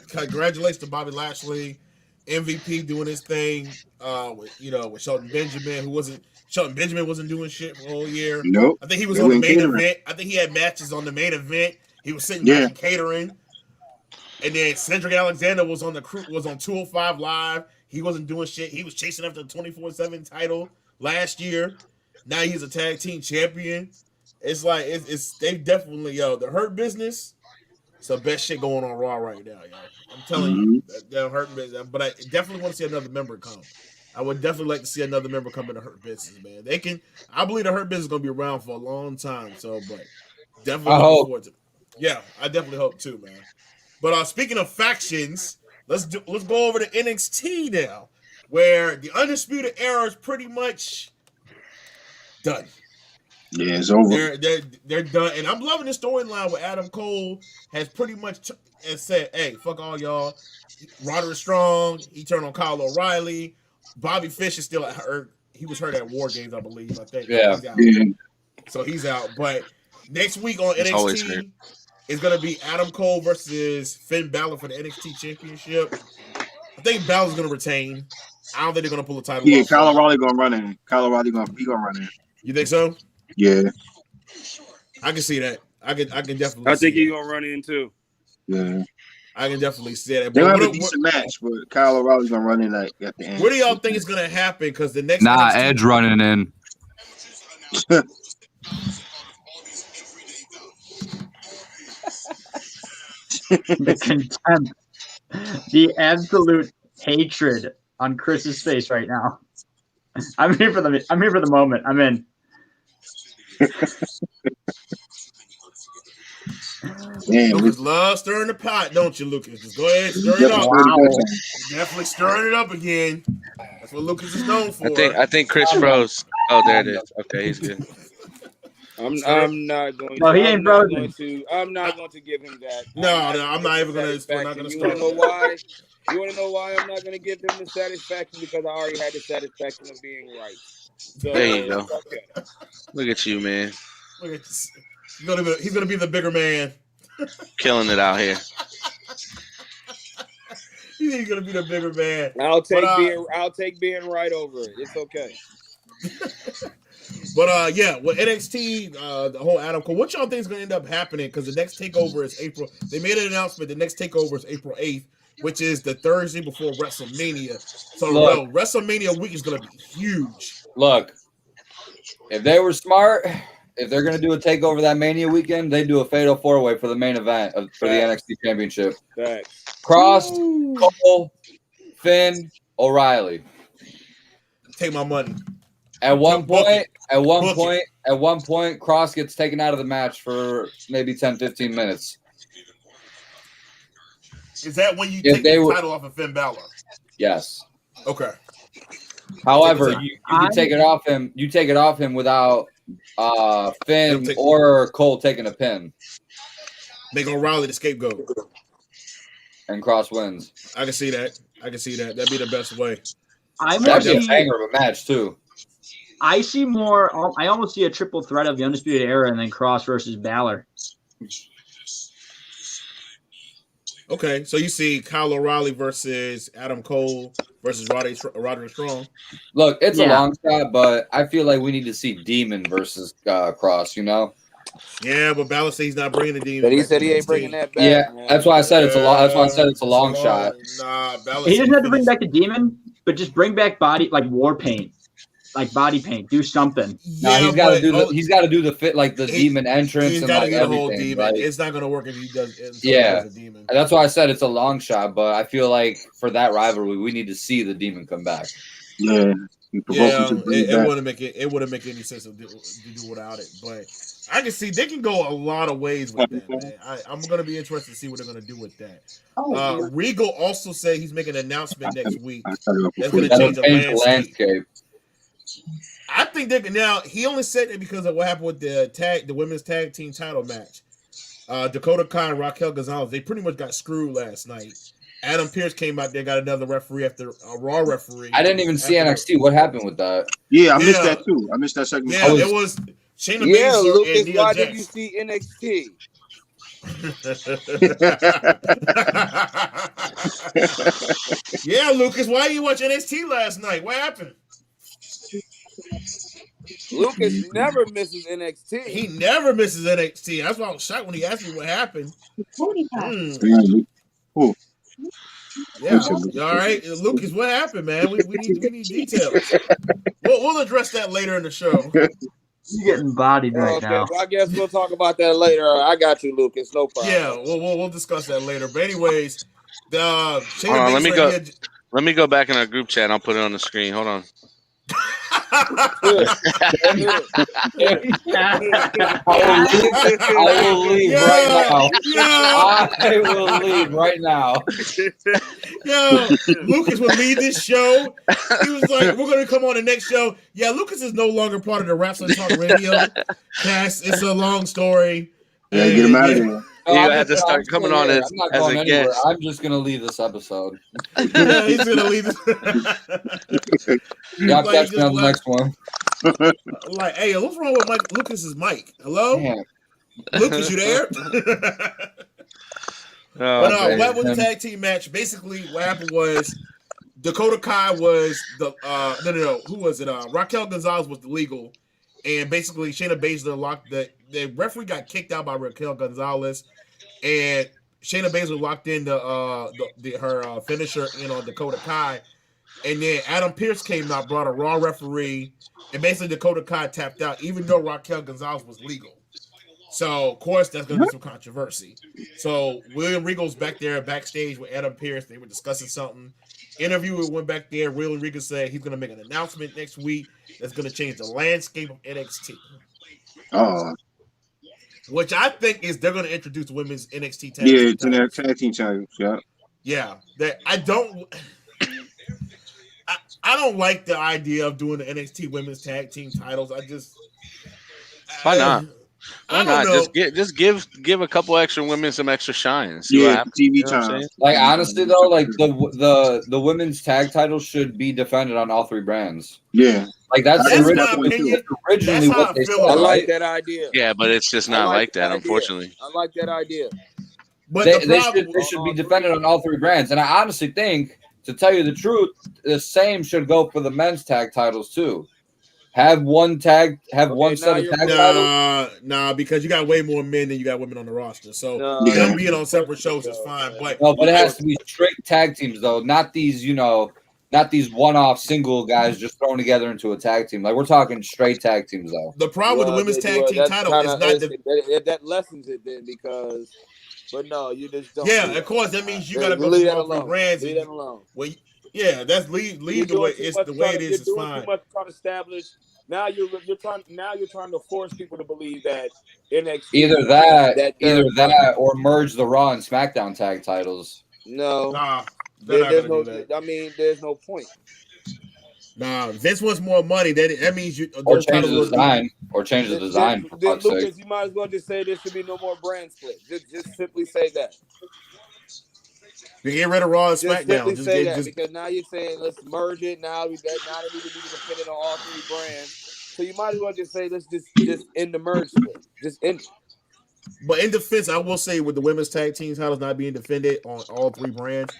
A: congratulations to Bobby Lashley, MVP doing his thing. With Shelton Benjamin, Shelton Benjamin wasn't doing shit for a whole year.
D: Nope.
A: I think he was on the main event. I think he had matches on the main event. He was sitting back and catering. And then Cedric Alexander was on 205 Live. He wasn't doing shit. He was chasing after the 24/7 title last year. Now he's a tag team champion. It's like they definitely the Hurt Business. It's the best shit going on Raw right now, yo. I'm telling you, the Hurt Business. But I definitely want to see another member come. I would definitely like to see another member come in the Hurt Business, man. I believe the Hurt Business is gonna be around for a long time. So, but definitely looking forward to it. Yeah, I definitely hope too, man. But speaking of factions, let's go over to NXT now, where the Undisputed Era is pretty much done.
D: Yeah, it's over.
A: They're done, and I'm loving the storyline where Adam Cole has pretty much said, "Hey, fuck all y'all." Roderick Strong, he turned on Kyle O'Reilly. Bobby Fish is still hurt. He was hurt at War Games, I believe. I think.
B: Yeah.
A: So he's out. But next week on NXT is going to be Adam Cole versus Finn Balor for the NXT Championship. I think Balor's going to retain. I don't think they're going to pull the title.
D: Yeah, Kyle O'Reilly going to run in. Kyle O'Reilly going to run in.
A: You think so?
D: Yeah.
A: I can see that. I can definitely.
G: I think he's gonna run in too.
D: Yeah.
A: I can definitely see that.
D: They'll have a decent match, but Kyle O'Reilly's gonna run in at the end.
A: What do y'all think is gonna happen? Because the next
B: Edge running in.
C: The contempt, the absolute hatred on Chris's face right now. I'm here for the moment. I'm in.
A: Lucas loves stirring the pot, don't you, Lucas? Just go ahead, stir it up.
C: Wow.
A: Definitely stirring it up again. That's what Lucas is known for.
F: I think Chris froze. Oh, there it is. Okay, he's good.
G: I'm not going.
C: No, he ain't frozen.
G: I'm not going to give him that.
A: No, I'm not even going to. We're not going to start.
G: You want to know why? You want to know why I'm not going to give him the satisfaction? Because I already had the satisfaction of being right. So,
F: there you go.
G: Okay.
F: Look at you, man.
A: Look at this. He's gonna be the bigger man.
F: Killing it out here.
A: He's gonna be the bigger man.
G: I'll take being right over it. It's okay.
A: But with NXT, the whole Adam Cole, what y'all think is gonna end up happening? Because the next takeover is April. They made an announcement. The next takeover is April 8th, which is the Thursday before WrestleMania. So WrestleMania week is gonna be huge.
B: Look, if they were smart. If they're going to do a takeover that Mania weekend, they do a fatal four-way for the main event for the NXT Championship.
G: Thanks.
B: Cross, Cole, Finn, O'Reilly.
A: Take my money.
B: At one point, Cross gets taken out of the match for maybe 10, 15 minutes.
A: Is that when you take the title off of Finn Balor?
B: Yes.
A: Okay.
B: However, you take it off him. You take it off him without Finn or Cole taking a pin.
A: Make O'Reilly the scapegoat.
B: And Cross wins.
A: I can see that. That'd be the best way.
B: That'd be a banger of a match too.
C: I see more. I almost see a triple threat of the Undisputed Era and then Cross versus Balor.
A: Okay, so you see Kyle O'Reilly versus Adam Cole versus Roderick Strong.
B: Look, it's a long shot, but I feel like we need to see Demon versus Cross, you know?
A: Yeah, but Balor said he's not bringing the Demon.
G: But he said he ain't bringing that back.
B: Yeah, man. That's why I said it's a long. That's why I said it's a long shot.
A: Nah,
C: he doesn't have to bring back the Demon, but just bring back War Paint. like body paint, do something.
B: No, he's got to do he's got to do the fit like the demon entrance
A: He's
B: and
A: got to
B: like
A: do the whole
B: everything.
A: demon.
B: Right?
A: It's not going to work if he does. He
B: Yeah,
A: does a demon.
B: And that's why I said it's a long shot. But I feel like for that rivalry, we need to see the demon come back.
D: Yeah,
A: it wouldn't make it. It wouldn't make any sense to do without it. But I can see they can go a lot of ways with that, man. I'm going to be interested to see what they're going to do with that. Regal also said he's making an announcement next week that's going to change the landscape. I think they can now. He only said it because of what happened with the women's tag team title match. Dakota Kai and Raquel Gonzalez, they pretty much got screwed last night. Adam Pearce came out there, got another referee after a Raw referee.
B: I didn't even see NXT. What happened with that?
D: Yeah, I missed that too. I missed that segment.
A: Yeah, it was Shayna Baszler
G: Lucas,
A: and Nia
G: why
A: Jax.
G: did you see NXT?
A: Yeah, Lucas, why you watch NXT last night? What happened?
G: Lucas never misses NXT.
A: He never misses NXT. That's why I was shocked when he asked me what happened. Yeah, all right, Lucas, what happened, man? We need details. We'll address that later in the show.
C: He's getting bodied right now.
G: Well, I guess we'll talk about that later. I got you, Lucas. No problem.
A: Yeah, we'll discuss that later. But anyways,
F: let me go back in our group chat and I'll put it on the screen. Hold on.
B: I will leave right now. I will leave right now.
A: Yo, Lucas will leave this show. He was like, we're going to come on the next show. Yeah, Lucas is no longer part of the Wrasslin Talk Radio cast. It's a long story.
D: Yeah, get him out of here.
F: You have to start coming on as a guest.
B: I'm just going to leave this episode.
A: Yeah, he's going to leave this.
B: Yeah, catch me on the next one.
A: Like, hey, what's wrong with Lucas's mic? Hello?
B: Man.
A: Lucas, you there? What was the tag team match? Basically, what happened was Dakota Kai was the who was it? Raquel Gonzalez was the legal, and basically Shayna Baszler locked the referee got kicked out by Raquel Gonzalez, and Shayna Baszler locked in her finisher in on Dakota Kai, and then Adam Pearce came out, brought a Raw referee, and basically Dakota Kai tapped out, even though Raquel Gonzalez was legal. So, of course, that's going to be some controversy. So, William Regal's back there backstage with Adam Pearce. They were discussing something. Interviewer went back there. William Regal said he's going to make an announcement next week that's going to change the landscape of NXT. Which I think is they're going to introduce the women's NXT tag team
D: to their tag team titles.
A: Yeah. I don't like the idea of doing the NXT women's tag team titles.
F: Why not? Why not? Just give a couple extra women some extra shine. See what happens.
D: TV time.
B: Like honestly though, like the women's tag title should be defended on all three brands.
D: Yeah.
B: Like that's originally what they said.
G: I like that idea.
F: Yeah, but it's just not like that, unfortunately.
G: I like that idea.
A: But
B: they should be defended on all three brands. And I honestly think, to tell you the truth, the same should go for the men's tag titles too. Have one set of tag titles.
A: Nah, because you got way more men than you got women on the roster. So them being on separate shows is fine. But
B: it has to be strict tag teams though, not these, not these one-off single guys just thrown together into a tag team. Like we're talking straight tag teams though.
A: The problem with the women's tag team title is not
G: that lessens it then because. But no, you just don't.
A: Yeah, of course that means you got to go through all three brands.
G: Leave that alone.
A: Well, yeah, that's leave the way it's the way it is. It's fine.
G: Too much trying to establish. Now you're trying to force people to believe that NXT
B: either that or merge the Raw and SmackDown tag titles.
G: No,
A: there's
G: no point.
A: Nah, Vince wants more money. That means you
B: or change the design. Or change the design.
G: Then Lucas, you might as well just say there should be no more brand split. Just simply say that.
A: You get rid of Raw and SmackDown.
G: Just say that because now you're saying let's merge it. Now they need to be dependent on all three brands. So you might as well just say let's just end the merge split. Just end it.
A: But in defense, I will say with the women's tag team titles not being defended on all three brands,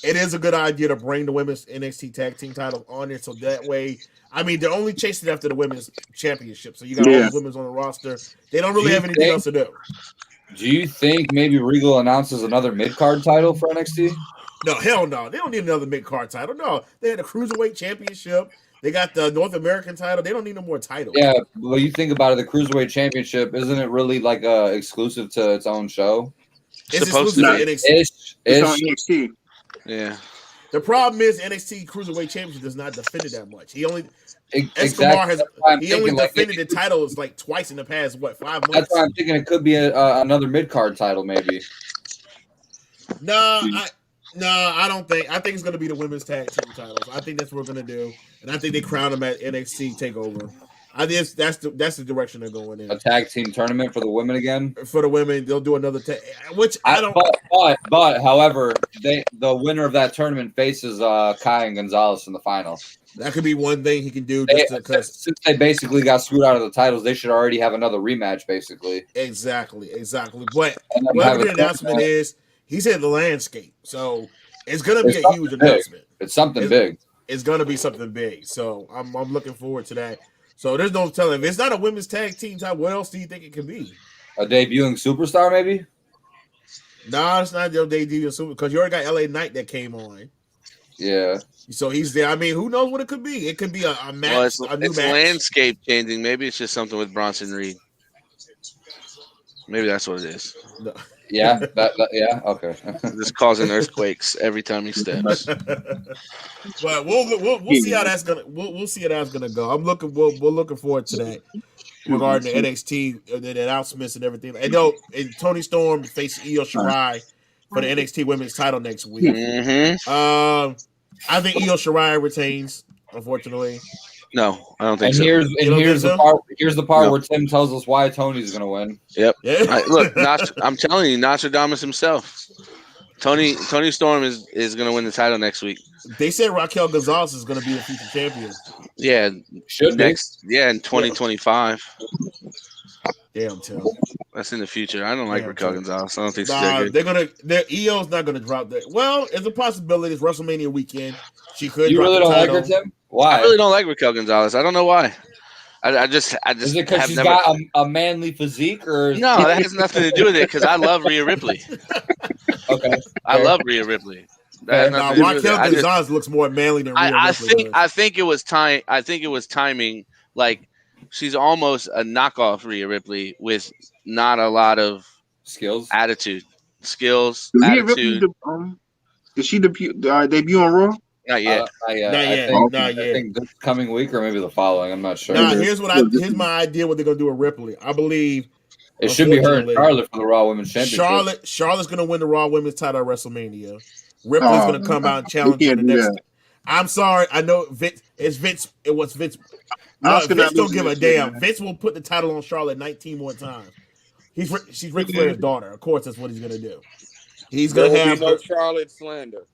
A: it is a good idea to bring the women's NXT tag team titles on it. So that way, I mean, they're only chasing after the women's championship. So you got all the women's on the roster. They don't really have anything else to do.
B: Do you think maybe Regal announces another mid-card title for NXT?
A: No, hell no. They don't need another mid-card title. No, they had a Cruiserweight Championship. They got the North American title. They don't need no more titles.
B: Yeah, well, you think about it, the Cruiserweight Championship, isn't it really like exclusive to its own show?
A: It's
F: Supposed to
A: exclusive
F: be.
A: to NXT.
D: It's on NXT.
F: Yeah.
A: The problem is NXT Cruiserweight Championship does not defend it that much. He only
B: Exactly.
A: Escobar has
B: That's why I'm
A: he only
B: thinking, like,
A: defended the titles like twice in the past 5 months.
B: That's why I'm thinking it could be another mid-card title, maybe.
A: No, I don't think. I think it's going to be the women's tag team titles. I think that's what we're going to do, and I think they crown them at NXT Takeover. I think that's the direction they're going in.
B: A tag team tournament for the women again.
A: For the women, they'll do another tag, which I don't.
B: But however, the winner of that tournament faces Kai and Gonzalez in the final.
A: That could be one thing he can do.
B: Since they basically got screwed out of the titles, they should already have another rematch, basically.
A: Exactly. But whatever the announcement is, he said the landscape. So it's going to be a huge announcement.
B: It's something big.
A: It's going to be something big. So I'm looking forward to that. So there's no telling. If it's not a women's tag team title, what else do you think it could be?
B: A debuting superstar, maybe?
A: No, it's not their debut because you already got LA Knight that came on.
B: Yeah.
A: So he's there. I mean, who knows what it could be? It could be a match.
F: Well, it's
A: match.
F: landscape changing. Maybe it's just something with Bronson Reed. Maybe that's what it is.
A: No.
B: Yeah. Yeah. Okay.
F: Just causing earthquakes every time he steps.
A: But we'll see how that's gonna we'll see how that's gonna go. We're looking forward to that regarding the NXT and the announcements and everything. And Tony Storm faces Io Shirai for the NXT Women's title next week.
F: Mm-hmm.
A: I think Io Shirai retains, unfortunately.
F: No, I don't think
B: And
F: so.
B: here's the part where Tim tells us why Tony's gonna win.
F: Yep.
A: Yeah.
F: Look, I'm telling you, Nostradamus himself. Tony Storm is gonna win the title next week.
A: They said Raquel Gonzalez is gonna be the future champion.
F: Yeah,
B: Should be.
F: in 2025.
A: Damn, Tim.
F: That's in the future. I don't like
A: Yeah,
F: Raquel
A: true.
F: Gonzalez. I don't think she's that good.
A: EO's not gonna drop that. Well, it's a possibility. It's WrestleMania weekend. She could.
B: You
A: drop
B: really
A: the
B: don't like
A: title.
B: her, Tim? Why?
F: I really don't like Raquel Gonzalez. I don't know why. I just
B: Is it because
F: have
B: she's
F: never.
B: got a manly physique, or
F: No, that has nothing to do with it. Because I love Rhea Ripley.
B: Okay,
F: I love Rhea Ripley. That has
A: Now,
F: nothing to do with
A: Raquel
F: it.
A: Gonzalez looks more manly than Rhea Ripley.
F: I think it was time. I think it was timing. Like she's almost a knockoff Rhea Ripley with not a lot of
B: skills,
F: attitude, skills,
D: Rhea
F: attitude.
D: Ripley, did she debut on Raw?
F: Not yet.
A: Not yet.
B: I think this coming week or maybe the following. I'm not sure.
A: Now, here's my idea. What they're gonna do with Ripley. I believe
B: it should be her and Charlotte for the Raw Women's Championship.
A: Charlotte's gonna win the Raw Women's title at WrestleMania. Ripley's gonna come out and challenge her the next. I'm sorry. I know Vince. It's Vince. It was Vince. No, Vince don't give a damn. Vince will put the title on Charlotte 19 more times. She's Ric Flair's daughter. Of course, that's what he's gonna do. He's gonna have
G: no Charlotte slander.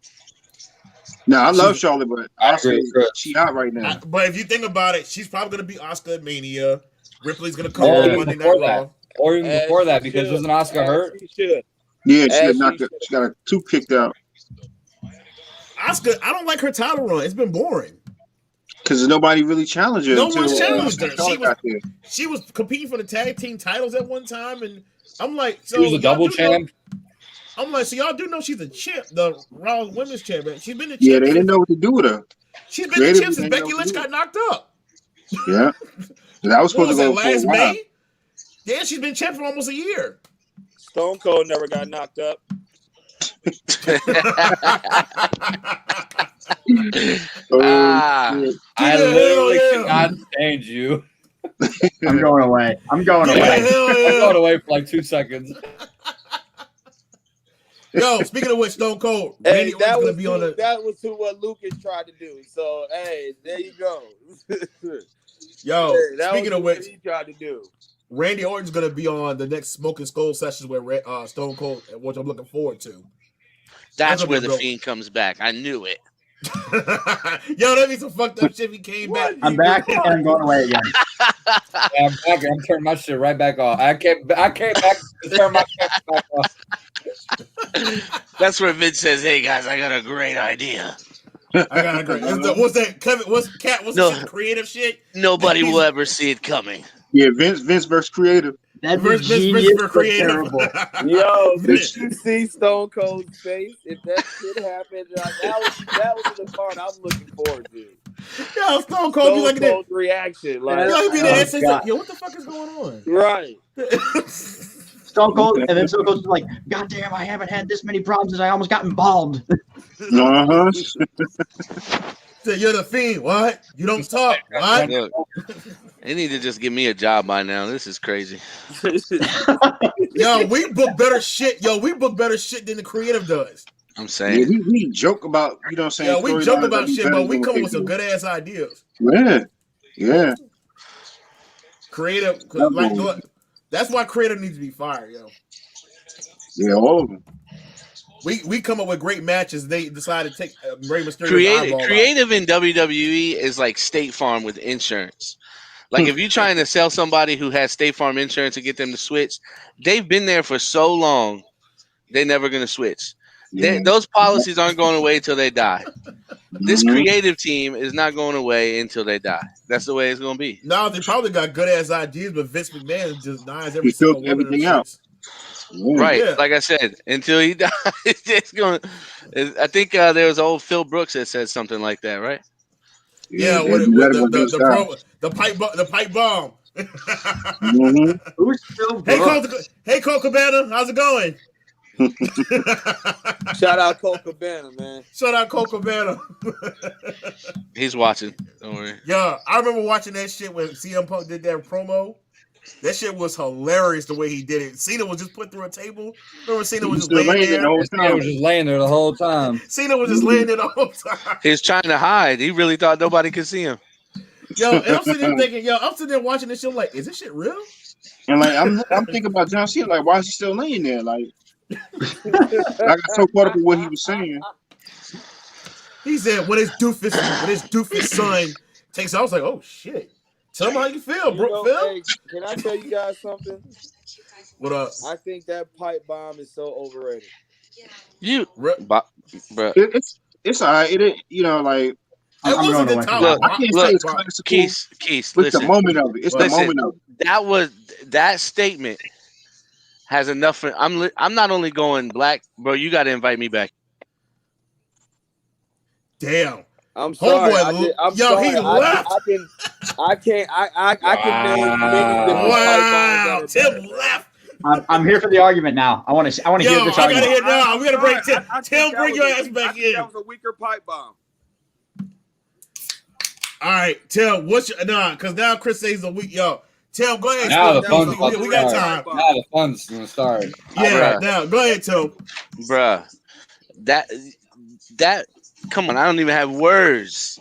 D: No, I love Charlotte, but Asuka, she out right now.
A: But if you think about it, she's probably gonna be Asuka at Mania. Ripley's gonna come on Monday Night Raw.
B: Or even before that, because wasn't Asuka hurt?
D: Yeah, she got a tooth kicked out.
A: Asuka, I don't like her title run. It's been boring.
D: Because nobody really challenged her.
A: No one's challenged her.
D: She
A: She was competing for the tag team titles at one time, and I'm like, so
B: she was a double champ.
A: I'm like, so y'all do know she's a champ, the Raw Women's Champion. She's been the champ.
D: Yeah, they didn't know what to do with her.
A: She's been the champ since Becky Lynch got knocked up.
D: Yeah, that was supposed to go
A: last
D: for a while.
A: May. Yeah, she's been champ for almost a year.
G: Stone Cold never got knocked up.
B: I literally cannot stand you.
C: I'm going away. I'm going
B: away for like 2 seconds.
A: Yo, speaking of which, Stone Cold,
G: Hey,
A: Randy Orton's gonna be on the.
G: that was what Lucas tried to do. So hey, there you go.
A: Yo,
G: Hey,
A: speaking of which,
G: he tried to do.
A: Randy Orton's gonna be on the next Smoking Skull sessions with Stone Cold, which I'm looking forward to.
F: That's where the Fiend comes back. I knew it.
A: Yo, that'd be some fucked up shit if he came back.
C: I'm back and I'm going away again.
B: Yeah, I'm back. I'm turning my shit right back off. I came back to turn my shit back off.
F: That's where Vince says, "Hey guys, I got a great idea."
A: I got a great. What's that, Kevin? What's the creative shit?
F: Nobody will ever see it coming.
D: Yeah, Vince versus creative.
C: That'd be
A: Vince
C: genius,
A: for
C: but
A: creative.
C: terrible.
G: Yo, did you see Stone Cold's face? If that shit happened, like, that was the part I'm looking forward to.
A: Yo, Stone Cold be like that.
G: Cold's reaction, like,
A: Yo, he be there and say,
C: God.
A: yo, what the fuck is going on?
G: right.
C: Stone Cold, and then Stone Cold's like, God damn, I haven't had this many problems as I almost got embalmed.
D: Uh-huh.
A: You're the Fiend. What? You don't talk. What?
F: Look, they need to just give me a job by now. This is crazy.
A: Yo, we book better shit. Yo, we book better shit than the creative does.
F: I'm
D: Yeah,
F: saying.
D: we joke about, you know what I'm saying?
A: Yo, we
D: storylines
A: joke
D: that
A: about
D: be
A: shit,
D: better
A: but we
D: than what
A: come
D: they
A: with some
D: do.
A: good ass ideas.
D: Yeah. Yeah.
A: Creative, like, look, that's why creative needs to be fired, yo.
D: Yeah, all of them.
A: We come up with great matches. They decide to take Rey Mysterio's eyeball out.
F: Creative in WWE is like State Farm with insurance. Like if you're trying to sell somebody who has State Farm insurance and get them to switch, they've been there for so long, they're never going to switch.
D: Yeah.
F: Those policies aren't going away until they die. This
D: Mhm.
F: creative team is not going away until they die. That's the way it's going to be.
A: No, they probably got good ass ideas, but Vince McMahon just denies every
D: He
A: single
D: filters
A: one of them
D: everything out.
A: shits.
D: Yeah.
F: Right.
A: Yeah.
F: Like I said, until he dies, it's going to. I think there was old Phil Brooks that said something like that, right?
A: Yeah,
D: they
A: with
D: do that when
A: the
D: Vince dies.
A: the pipe bomb.
D: Mhm.
C: Who's Phil
A: Hey,
C: Brooks?
A: Cole Cabana, how's it going?
G: Shout out Cole Cabana, man.
A: Shout out Cole Cabana.
F: He's watching. Don't worry.
A: Yeah, I remember watching that shit when CM Punk did that promo. That shit was hilarious the way he did it. Cena was just put through a table. Remember Cena was just
D: Still
A: laying
D: laying there the
A: there.
D: whole
B: I was
D: time.
B: just laying there the whole time.
A: Cena was just laying there the whole time.
F: He was trying to hide. He really thought nobody could see him.
A: Yo, and I'm sitting there thinking, I'm sitting there watching this shit like, is this shit real?
D: And like I'm thinking about John Cena, like, why is he still laying there? Like I got so caught up with what he was saying.
A: He said when his doofus son takes out, I was like, oh shit. Tell him how you feel,
G: You
A: bro.
G: know,
A: Phil.
G: hey, can I tell you guys something?
A: What up?
G: I think that pipe bomb is so overrated.
F: You,
A: Re-
F: bruh.
D: It's all right. It you know, like
A: It
C: I'm
A: wasn't
C: going
A: the
C: to
A: top.
F: Look,
D: I can't
F: Look,
D: say it's classical.
F: Keith,
D: But the
F: listen.
D: moment of it. It's the
F: Listen.
D: moment of it.
F: That statement has enough. I'm not only going black, bro. You got to invite me back.
A: Damn.
G: I'm sorry.
A: Homeboy,
G: I'm
A: yo,
G: sorry.
A: he left.
G: I can name many different
A: Wow.
G: pipe bombs.
A: Tim left.
C: I'm here for the argument now. I want to
A: Yo,
C: hear this
A: I gotta
C: argument.
A: hear now. We gotta bring Tim.
G: I
A: Tim,
G: think that
A: bring
G: was
A: your
G: a-
A: ass back
G: I think
A: in.
G: that was a weaker pipe bomb.
A: All right, Tim, what's your because now Chris says a week. Yo, Tim, go ahead.
B: Now the
G: That
B: fun's
G: was
B: about
G: a
B: to
A: we got
B: start.
A: time.
B: Now the fun's gonna start.
A: Yeah,
F: Bruh.
A: now go ahead, Tim.
F: Bruh. That come on, I don't even have words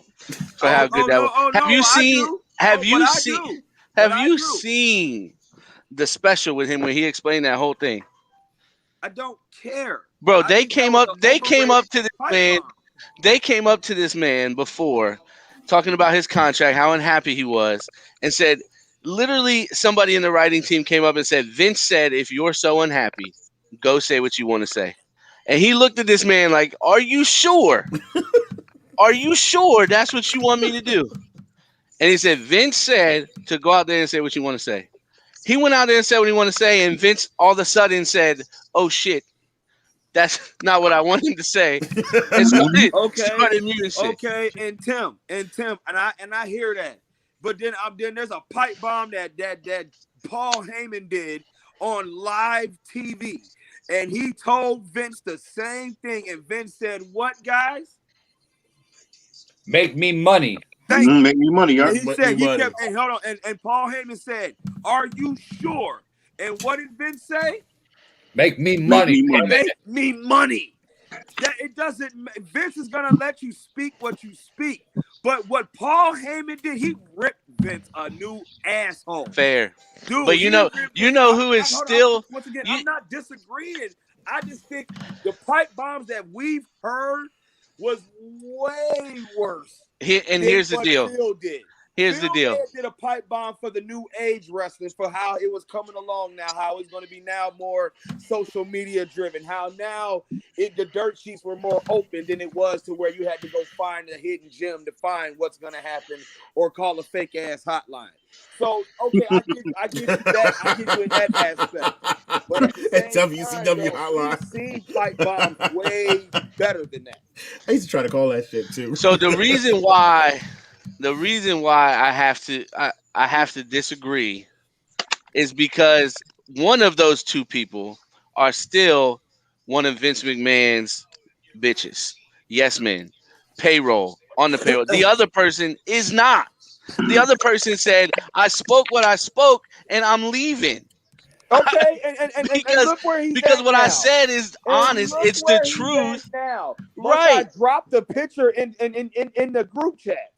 F: for how good that was. Have you seen have you seen the special with him when he explained that whole thing?
G: I don't care.
F: Bro,
G: I
F: they
G: think
F: came
G: that
F: up
G: was an
F: to this
G: pipe
F: man.
G: bomb.
F: They came up to this man before talking about his contract, how unhappy he was, and said literally somebody in the writing team came up and said, Vince said, if you're so unhappy, go say what you want to say. And he looked at this man like, are you sure? Are you sure that's what you want me to do? And he said, Vince said to go out there and say what you want to say. He went out there and said what he wanted to say, and Vince all of a sudden said, oh shit, that's not what I want him to say. And started muting shit.
G: Okay, and Tim, and I hear that, but then there's a pipe bomb that Paul Heyman did on live TV, and he told Vince the same thing, and Vince said, "What, guys?
B: Make me money.
G: Thank you."
D: Make me money, y'all.
G: And he said he kept, and hold on, and Paul Heyman said, "Are you sure?" And what did Vince say?
B: Make me money.
G: Make me money. That it doesn't. Vince is gonna let you speak what you speak, but what Paul Heyman did, he ripped Vince a new asshole.
F: Fair,
G: dude.
F: But you know who is still.
G: Once again, I'm not disagreeing. I just think the pipe bombs that we've heard was way worse.
F: Here's the deal.
G: Phil did.
F: Here's the deal.
G: Head did a pipe bomb for the new age wrestling, for how it was coming along now, how it's going to be now more social media driven, how now the dirt sheets were more open than it was to where you had to go find a hidden gem to find what's going to happen or call a fake ass hotline. So, okay, I give you that. I give you in that aspect. But at the same
A: WCW hotline.
G: We've seen pipe bombs way better than that.
A: I used to try to call that shit too.
F: So the reason why I have to disagree is because one of those two people are still one of Vince McMahon's bitches. Yes, men. Payroll, on the payroll. The other person is not. The other person said, I spoke what I spoke and I'm leaving.
G: Okay, and look where he's
F: because
G: at
F: what
G: now.
F: I said is honest. It's the truth.
G: Now.
F: Right.
G: I dropped the picture in the group chat.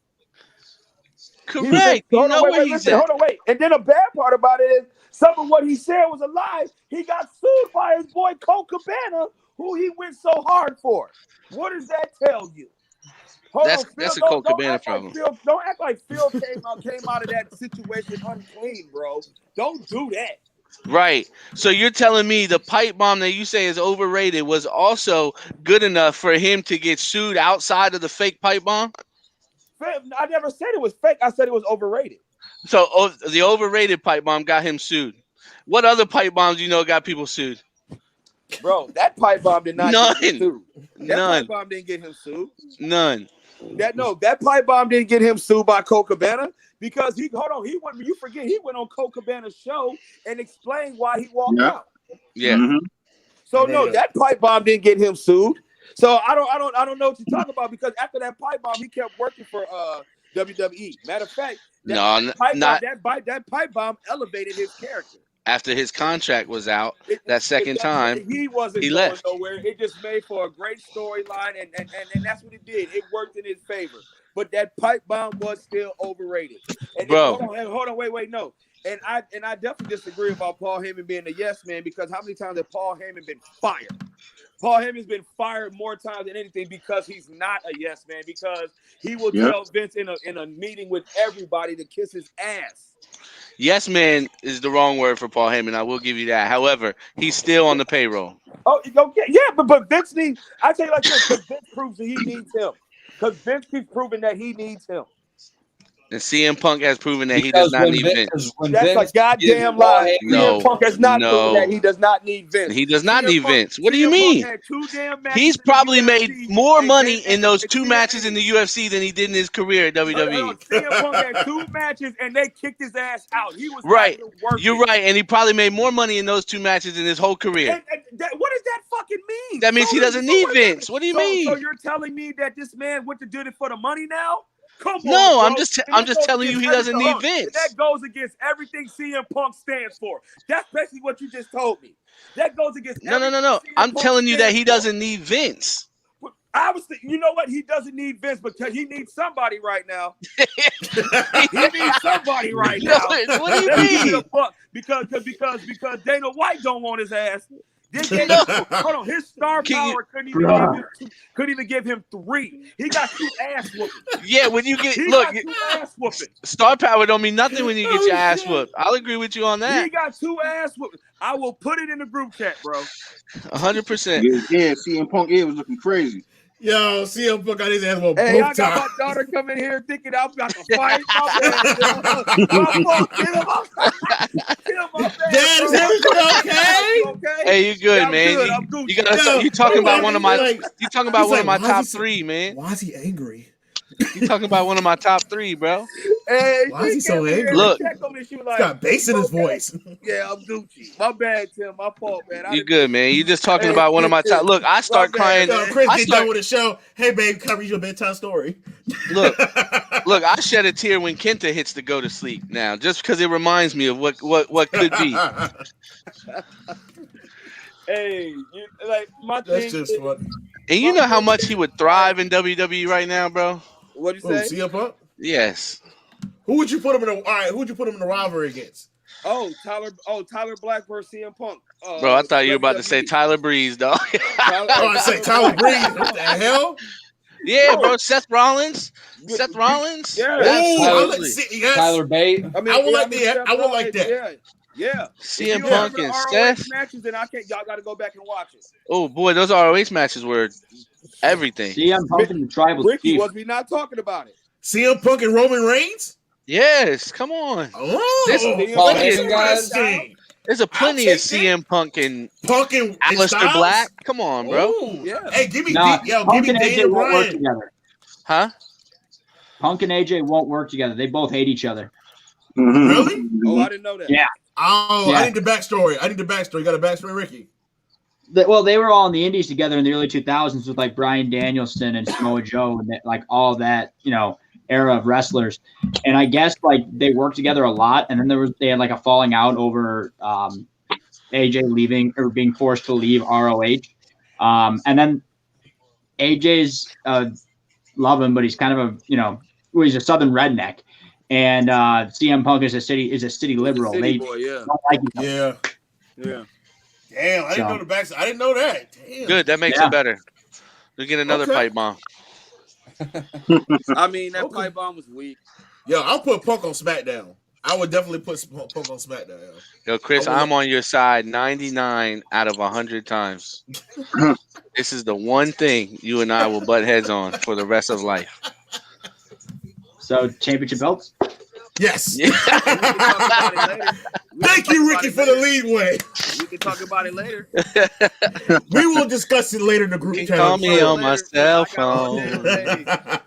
F: Correct. You know where he's at.
G: Hold on, wait. And then the bad part about it is some of what he said was a lie. He got sued by his boy Colt Cabana, who he went so hard for. What does that tell you?
F: That's a Colt Cabana problem.
G: Don't act like Phil came out of that situation unclean, bro. Don't do that.
F: Right. So you're telling me the pipe bomb that you say is overrated was also good enough for him to get sued outside of the fake pipe bomb?
G: I never said it was fake. I said it was overrated.
F: So the overrated pipe bomb got him sued. What other pipe bombs you know got people sued?
G: Bro, that pipe bomb did not get him sued. That
F: None.
G: pipe bomb didn't get him sued.
F: None.
G: That pipe bomb didn't get him sued by Colt Cabana because he went on Colt Cabana's show and explained why he walked out.
F: Yeah.
D: Mm-hmm.
G: So no, that pipe bomb didn't get him sued. So I don't know what you're talking about because after that pipe bomb, he kept working for WWE. Matter of fact, that pipe bomb elevated his character.
F: After his contract was out, that second time,
G: he wasn't
F: he
G: going
F: left.
G: nowhere. It just made for a great storyline, and that's what it did. It worked in his favor. But that pipe bomb was still overrated. And
F: Bro,
G: hold on, wait, no. And I definitely disagree about Paul Heyman being a yes man because how many times has Paul Heyman been fired? Paul Heyman's been fired more times than anything because he's not a yes man, because he will tell Vince in a meeting with everybody to kiss his ass.
F: Yes man is the wrong word for Paul Heyman. I will give you that. However, he's still on the payroll.
G: Oh, okay, yeah, but Vince needs. I tell you like this, because Vince proves that he needs him. Because Vince keeps proving that he needs him.
F: And CM Punk has proven that he does not need Vince.
G: That's a goddamn lie.
F: No,
G: CM Punk has not proven that he does not need Vince.
F: He does not need Vince. What do you mean? He's probably made more money in those two matches in the UFC than he did in his carear at WWE.
G: CM Punk had 2 matches and they kicked his ass out. He was
F: right. You're right, and he probably made more money in those 2 matches in his whole career.
G: What does that fucking mean?
F: That means he doesn't need Vince. What do you mean?
G: So you're telling me that this man went to do it for the money now? Come on,
F: no,
G: bro.
F: I'm just telling you he doesn't need Vince.
G: That goes against everything CM Punk stands for. That's basically what you just told me. That goes against
F: no. I'm telling you that he doesn't need Vince.
G: Obviously, you know what? He doesn't need Vince because he needs somebody right now. He needs somebody right now.
F: What do you mean?
G: Because Dana White don't want his ass. Hold on, his star power couldn't even give him 3. He got 2 ass whoopings.
F: Yeah, when you get
G: got 2 ass whoopings.
F: Star power don't mean nothing when you get your ass whooped. I'll agree with you on that.
G: He got 2 ass whoopings. I will put it in the group chat, bro.
F: 100%.
D: Yeah, CM Punk was looking crazy.
A: Yo, CM Punk got his ass whooped.
G: Hey, I got my daughter coming here thinking I'm about to fight.
A: Dad, is everything okay?
F: Hey, you good, man?
G: Good, I'm Gucci.
F: You talking about one of my? You talking about one of my top 3, man?
A: Why is he angry?
F: You talking about one of my top 3, bro?
G: Hey,
A: why is he so angry?
F: Look,
A: he's got bass in his voice.
G: Yeah, I'm Gucci. My bad, Tim. My fault, man.
F: You good, man? You just talking about one of my top. Look, I start crying.
A: Chris get done with the show. Hey, babe, cover your bedtime story.
F: Look, I shed a tear when Kenta hits the go to sleep now, just because it reminds me of what could be.
G: Hey, my
A: That's
G: thing.
A: just funny.
F: And you know how much he would thrive in WWE right now, bro?
G: What'd you say?
A: CM Punk?
F: Yes.
A: Who would you put him in who would you put him in the rivalry against?
G: Tyler Black versus CM Punk.
F: Bro, I thought you were about to say Tyler Breeze, dog.
A: I say Tyler Breeze. What the hell?
F: Yeah, bro. Seth Rollins. Seth Rollins.
G: Yeah.
A: Oh,
F: Absolutely.
A: yes.
B: Tyler Bate.
A: I would like that.
G: Steph
A: I would like
G: Rollins,
A: that.
G: Yeah.
F: CM
G: If you
F: Punk
G: don't
F: and
G: have the ROH
F: Seth.
G: matches, then I can't. Y'all got to go back and watch it.
F: Oh boy, those ROH matches were everything.
C: CM Punk and the Tribal
G: Ricky,
C: Chief.
G: was we not talking about it?
A: CM Punk and Roman Reigns?
F: Yes, come on.
A: Oh,
F: This-
B: Paul
F: Plenty of
B: Heyman, guys.
A: interesting.
F: There's a plenty
A: I'll
F: of
A: take
F: CM Punk and
A: Punk and
F: Aleister
A: Styles?
F: Black. Come on, bro.
A: Oh,
G: Yeah.
A: Hey, give me
C: Nah,
A: give
C: Punk
A: me
C: and AJ
A: Daniel
C: won't work
A: Bryan.
C: together.
F: Huh?
C: Punk and AJ won't work together. They both hate each other.
A: Really?
G: Oh, I didn't know that.
C: Yeah.
A: Oh,
C: Yeah.
A: I need the backstory. You got a backstory, Ricky?
C: Well, they were all in the Indies together in the early 2000s with like Bryan Danielson and Samoa Joe and like all that, era of wrestlers. And I guess like they worked together a lot. And then they had like a falling out over AJ leaving or being forced to leave ROH. And then AJ's love him, but he's kind of he's a Southern redneck. And CM Punk is a city liberal.
G: City
C: They
G: boy, yeah.
C: don't like each other.
A: Yeah. Damn, I didn't
C: So-
A: know the backstory. I didn't know that. Damn.
F: Good. That makes
C: Yeah.
F: it better. We get another
A: Okay.
F: pipe bomb.
G: I mean, that
A: Okay.
G: pipe bomb was weak.
A: Yo, I'll put Punk on SmackDown. I would definitely put Punk on SmackDown. Yo.
F: Yo, Chris,
A: I will-
F: I'm on your side 99 out of 100 times. This is the one thing you and I will butt heads on for the rest of life.
C: So championship belts.
A: Yes.
F: Yeah.
G: We can talk about it later.
A: Thank you, Ricky, for the lead way.
G: We can talk about it later.
A: We will discuss it later in the group
F: You
A: chat.
F: call me on my
G: Later.
F: cell
G: I got all
F: phone.
G: that.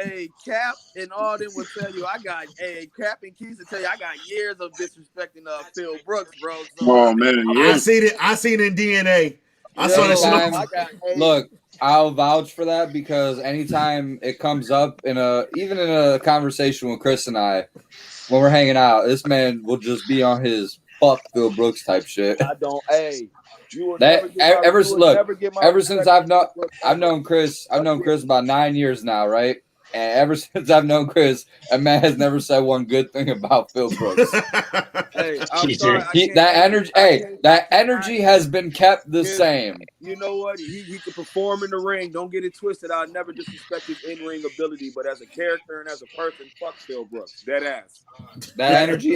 G: Hey, Cap and all them will tell you Cap and Keith will tell you I got years of disrespecting Phil Brooks, bro. So,
D: Oh man,
A: I
D: yeah.
A: seen it in DNA. I saw that shit
B: Anytime-
A: on
B: Look, I'll vouch for that because anytime it comes up even in a conversation with Chris and I, when we're hanging out, this man will just be on his fuck Phil Brooks type shit.
G: I don't. Hey, you will
B: That-
G: never get my,
B: ever-
G: you will
B: look,
G: never get my
B: ever
G: respect
B: since I've
G: from
B: known-
G: Phil Brooks.
B: I've known Chris about 9 years now, right? And ever since I've known Chris, a man has never said one good thing about Phil Brooks.
G: Hey, I'm
C: Jesus.
G: sorry. I can't-
B: That
G: I
B: energy,
G: can't-
B: that energy has been kept the
G: Yeah.
B: same.
G: You know what? He can perform in the ring. Don't get it twisted. I'll never disrespect his in-ring ability, but as a character and as a person, fuck Phil Brooks. Dead ass.
B: That energy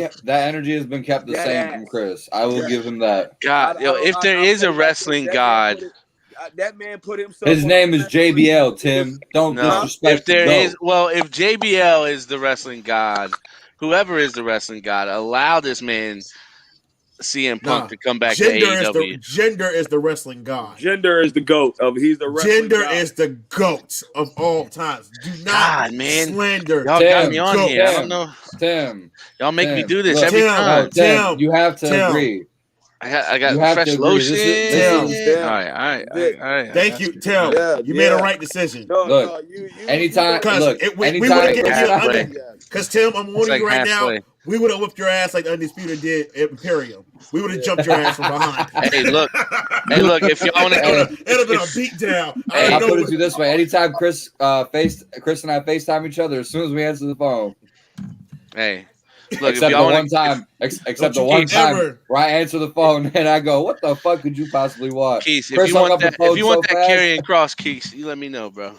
B: has been kept the
G: That
B: same
G: ass.
B: from Chris. I will give him that.
F: God, yo, if there is a wrestling god,
G: that man put himself.
B: His
G: on
B: name
G: the
B: is
G: wrestling
B: JBL.
G: ring.
B: Tim, don't
F: no.
B: disrespect.
F: If there
B: the
F: is,
B: GOAT.
F: well, if JBL is the wrestling god, whoever is the wrestling god, allow this man CM Punk
A: Nah,
F: to come back to AEW.
A: Gender is the wrestling god.
G: Gender is the goat of. He's the wrestling
A: Gender
G: god.
A: is the goat of all times. Do not
F: God, man.
A: slander.
F: Y'all got
B: Tim,
F: me on
A: go,
F: here. I
B: Tim.
F: don't know.
B: Tim,
F: Y'all make me
B: Tim,
F: do this
B: look,
F: every
A: Tim,
F: time.
B: Tim, you have to
A: Tim.
B: agree.
F: I got
B: You have
F: fresh
B: to agree.
F: lotion.
B: This
A: is-
F: All right.
A: Thank you, Tim.
G: Yeah,
A: You made a
G: yeah.
A: right decision.
G: No,
B: Look,
G: no, you
B: anytime-
G: you-
A: Because
B: look,
A: we
B: anytime-
A: would have given you
F: Yeah.
A: the
F: Yeah.
A: Because Tim, I'm
F: It's
A: warning
F: like
A: you right now.
F: halfway.
A: We would have whipped your ass like the Undisputed did at Imperium. We would have jumped your ass from behind.
F: Hey, look. If y'all want to go,
A: It'd have been a beat down. I
F: Hey,
A: don't
B: I'll
A: know
B: put it
A: what-
B: to you this way: anytime Chris and I FaceTime each other, as soon as we answer the phone,
F: hey, look. If
B: except the
F: y'all
B: one
F: want to,
B: time, except
A: Don't
B: the
A: you
B: one time
A: ever-
B: where I answer the phone and I go, "What the fuck could you possibly want?"
F: Keith, if
B: Chris
F: you
B: hung
F: want
B: up the
F: that,
B: phone
F: if you want
B: so
F: that
B: fast.
F: carrying cross, Keith, you let me know, bro.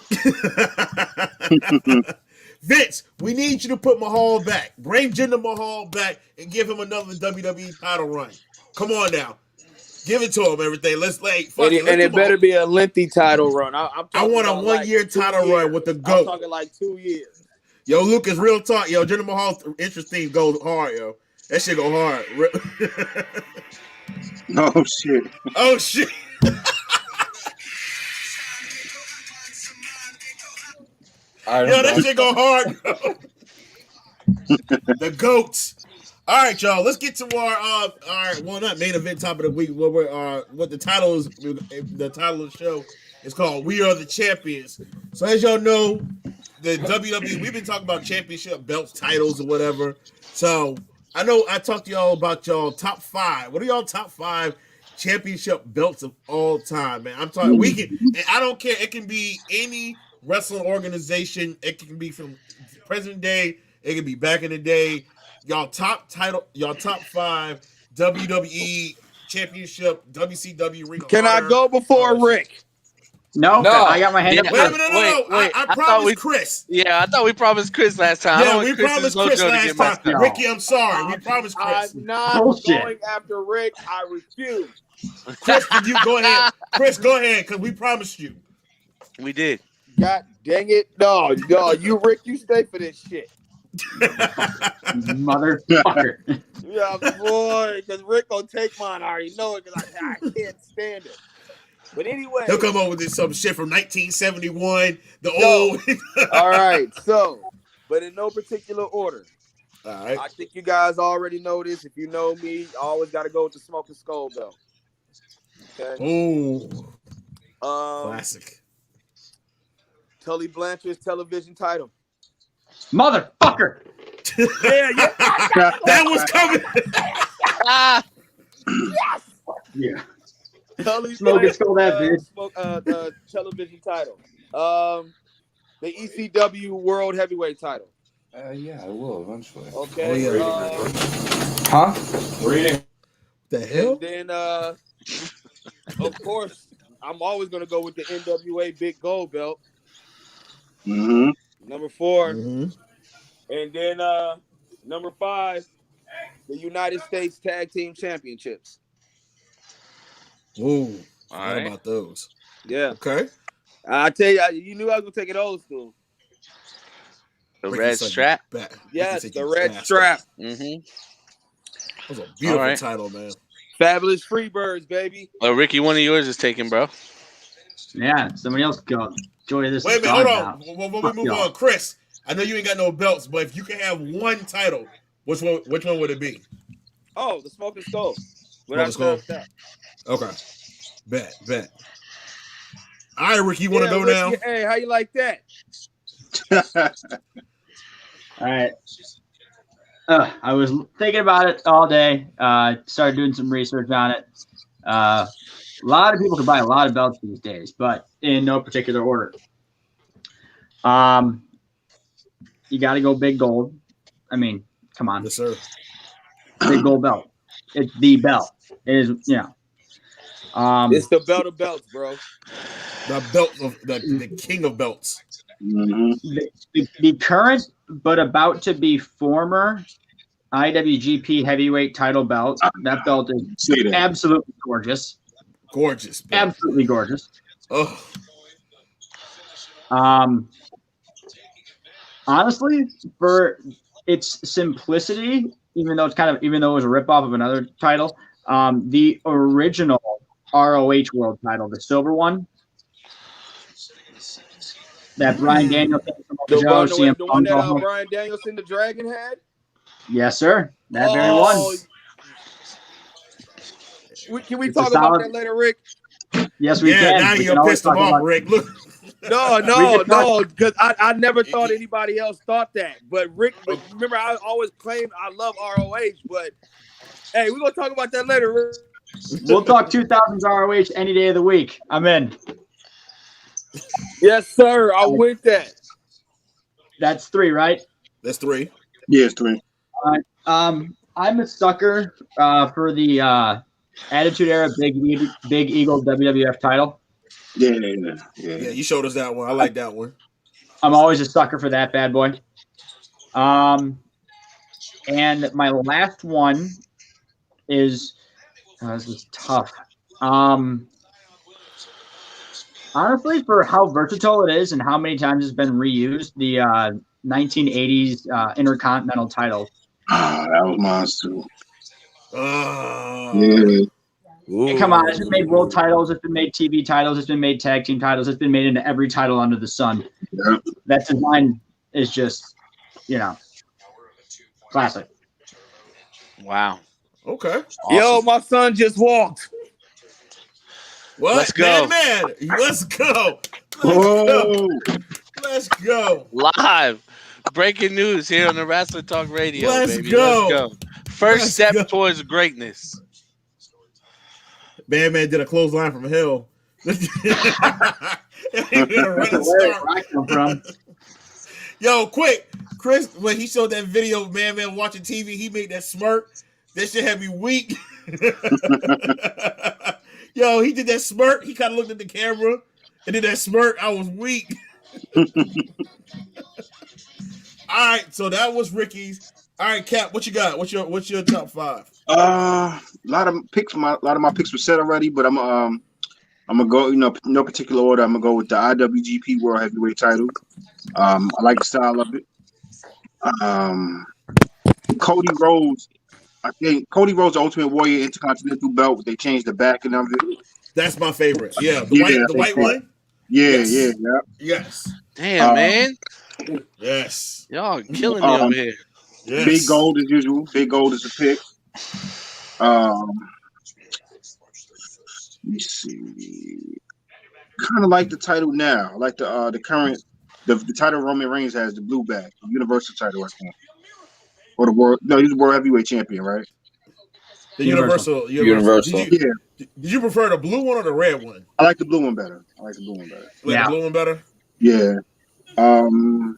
A: Vince, we need you to put Mahal back. Bring Jinder Mahal back and give him another WWE title run. Come on now. Give it to him, everything. Let's fuck it. Let's
G: and
A: do
G: it better
A: Mahal.
G: be a lengthy title run. I'm
A: I
G: talking
A: want a
G: about
A: 1 year
G: like 2
A: title
G: years.
A: run with the
G: I'm
A: GOAT.
G: talking like 2 years.
A: Yo, Lucas, real talk. Yo, Jinder Mahal's interesting goes hard, yo. That shit go hard.
D: Oh shit.
A: Oh, shit.
B: All right,
A: Yo,
B: I'm
A: that
B: done.
A: shit go hard, bro. The goats. All right, y'all. Let's get to our not main event top of the week. What the title is? The title of the show is called "We Are the Champions." So as y'all know, the WWE, we've been talking about championship belts, titles, or whatever. So I know I talked to y'all about y'all top 5. What are y'all top 5 championship belts of all time, man? I'm talking. We can. And I don't care. It can be any wrestling organization. It can be from present day. It can be back in the day. Y'all top 5 WWE championship, WCW Ring of
G: Can I
A: Honor.
G: go before Rick?
C: No,
B: No.
C: I got my hand up.
F: Yeah.
A: Wait a
C: first.
A: minute, no.
F: Wait.
A: I
F: I thought
A: promised
F: we-
A: Chris.
F: Yeah, I thought we promised Chris last time. I don't
A: Yeah,
F: want
A: we
F: Chris's
A: promised
F: mojo
A: Chris
F: to
A: last
F: get messed
A: time.
F: up.
A: Ricky, I'm sorry. We promised
G: I'm
A: Chris.
G: not
C: Bullshit.
G: going after Rick. I refuse.
A: Chris, can you go ahead? Chris, go ahead, because we promised you.
F: We did.
G: God dang it. No, you Rick, you stay for this shit.
C: Motherfucker.
G: Yeah, boy, because Rick gonna take mine. I already know it because I can't stand it. But anyway.
A: He'll come over with some shit from 1971, the
G: No.
A: old.
G: All right, so, but in no particular order.
A: All right.
G: I think you guys already know this. If you know me, I always got to go with the Smoking Skull belt. Okay.
A: Oh,
G: Um,
A: classic.
G: Tully Blanchard's television title.
C: Motherfucker.
G: Yeah.
A: That was coming.
F: Ah,
C: Yeah.
G: Tully
C: Smoking Skull that bitch.
G: the television title. The ECW World Heavyweight title.
B: Yeah, I will eventually.
G: Okay.
A: Oh, yeah.
B: Huh?
A: The hell?
G: And then, of course, I'm always gonna go with the NWA Big Gold belt.
D: Mm-hmm.
G: Number 4.
A: Mhm.
G: And then number 5, the United States Tag Team Championships.
A: Ooh,
F: all
A: forgot
F: right.
A: about those.
G: Yeah.
A: Okay.
G: I tell you, you knew I was gonna take it old school.
F: The
A: Ricky
F: red
A: said you
F: strap.
A: Ricky
G: Yes,
A: said
G: the
A: you
G: red
A: bastard.
G: strap.
F: Mm-hmm.
A: That was a beautiful
F: All right.
A: title, man.
G: Fabulous Freebirds, baby.
F: Oh, Ricky, one of yours is taken, bro.
C: Yeah, somebody else go. Joy this
A: Wait a
C: is
A: minute, hold
C: gone
A: on.
C: now.
A: When we
C: Fuck
A: move
C: y'all.
A: on, Chris, I know you ain't got no belts, but if you can have one title, which one would it be?
G: Oh, the Smoking Skull. Without
A: Smoking
G: a shadow
A: Skull.
G: of a doubt.
A: Okay. Bet. All right, Ricky, you want to go
G: Ricky,
A: now?
G: Hey, how you like that?
C: All right. I was thinking about it all day. Started doing some research on it. A lot of people can buy a lot of belts these days, but in no particular order. You got to go big gold. I mean, come on,
A: Yes, sir.
C: big gold belt. It's the belt. It is,
G: It's the belt of belts, bro.
A: The belt of the king of belts.
D: Mm-hmm.
C: the current but about to be former IWGP Heavyweight title belt. That belt is
D: Say that.
C: absolutely gorgeous.
A: Gorgeous. Belt.
C: Absolutely gorgeous.
A: Oh,
C: Honestly, for its simplicity, even though it was a ripoff of another title, the original ROH World title, the silver one, that Bryan Danielson,
G: The
C: Joe,
G: one,
C: CM
G: the one
C: Punk,
G: that Bryan Danielson, the Dragon, had.
C: yes, sir, that very
G: Oh,
C: one.
G: Can we
C: It's a
G: talk about
C: solid-
G: that later, Rick?
C: Yes, we
A: yeah.
C: can.
A: Now
C: We
A: you
C: can always
A: pissed him
C: talk
A: off,
C: about-
A: Rick. Look.
G: No, because I never thought anybody else thought that. But Rick, remember, I always claimed I love ROH, but hey, we're gonna talk about that later, Rick.
C: We'll talk 2000s ROH any day of the week. I'm in.
G: Yes, sir. I'm with that.
C: That's 3, right?
A: That's 3.
D: Yes, 3.
C: I'm a sucker for the Attitude Era Big Eagle WWF title.
D: Yeah.
A: Yeah, you showed us that one. I like that one.
C: I'm always a sucker for that bad boy. And my last one is this is tough. Honestly, for how versatile it is and how many times it's been reused, the 1980s Intercontinental title.
D: That was mine too.
A: Yeah.
C: Hey, come on, it's been made world titles, it's been made TV titles, it's been made tag team titles, it's been made into every title under the sun.
D: Yeah.
C: That design is just, classic.
F: Wow.
A: Okay.
F: Awesome.
G: Yo, my son just walked.
A: What?
F: Let's go.
A: Man. Let's go.
D: Oh,
A: Let's go.
F: Live. Breaking news here on the Wrasslin Talk Radio,
A: Let's
F: baby.
A: go.
F: Let's go. First
A: Let's
F: step
A: go.
F: towards greatness.
A: Man did a clothesline from hell. He did a running
C: Where
A: start.
C: I come from.
A: Yo, quick. Chris, when he showed that video of Man watching TV, he made that smirk. That shit had me weak. Yo, he did that smirk. He kind of looked at the camera. And then that smirk, I was weak. All right, so that was Ricky's. All right, Cap, what you got? What's your top 5?
D: A lot of my picks were set already, but I'm gonna go, no particular order. I'm gonna go with the IWGP World Heavyweight title. I like the style of it. Cody Rhodes. I think Cody Rhodes, Ultimate Warrior Intercontinental Belt. They changed the backing of it.
A: That's my favorite. Yeah, the white one.
D: Yeah.
A: Yes.
F: Damn, man.
A: Yes.
F: Y'all killing me over here.
A: Yes.
D: Big Gold as usual. Big Gold is a pick. Let me see. Kind of like the title now. I like the current the title Roman Reigns has, the blue bag, the Universal title, I think. Or the world. No, he's the World Heavyweight Champion, right?
A: The Universal. Did you prefer the blue one or the red one?
D: I like the blue one better.
A: The blue one better?
D: Yeah. And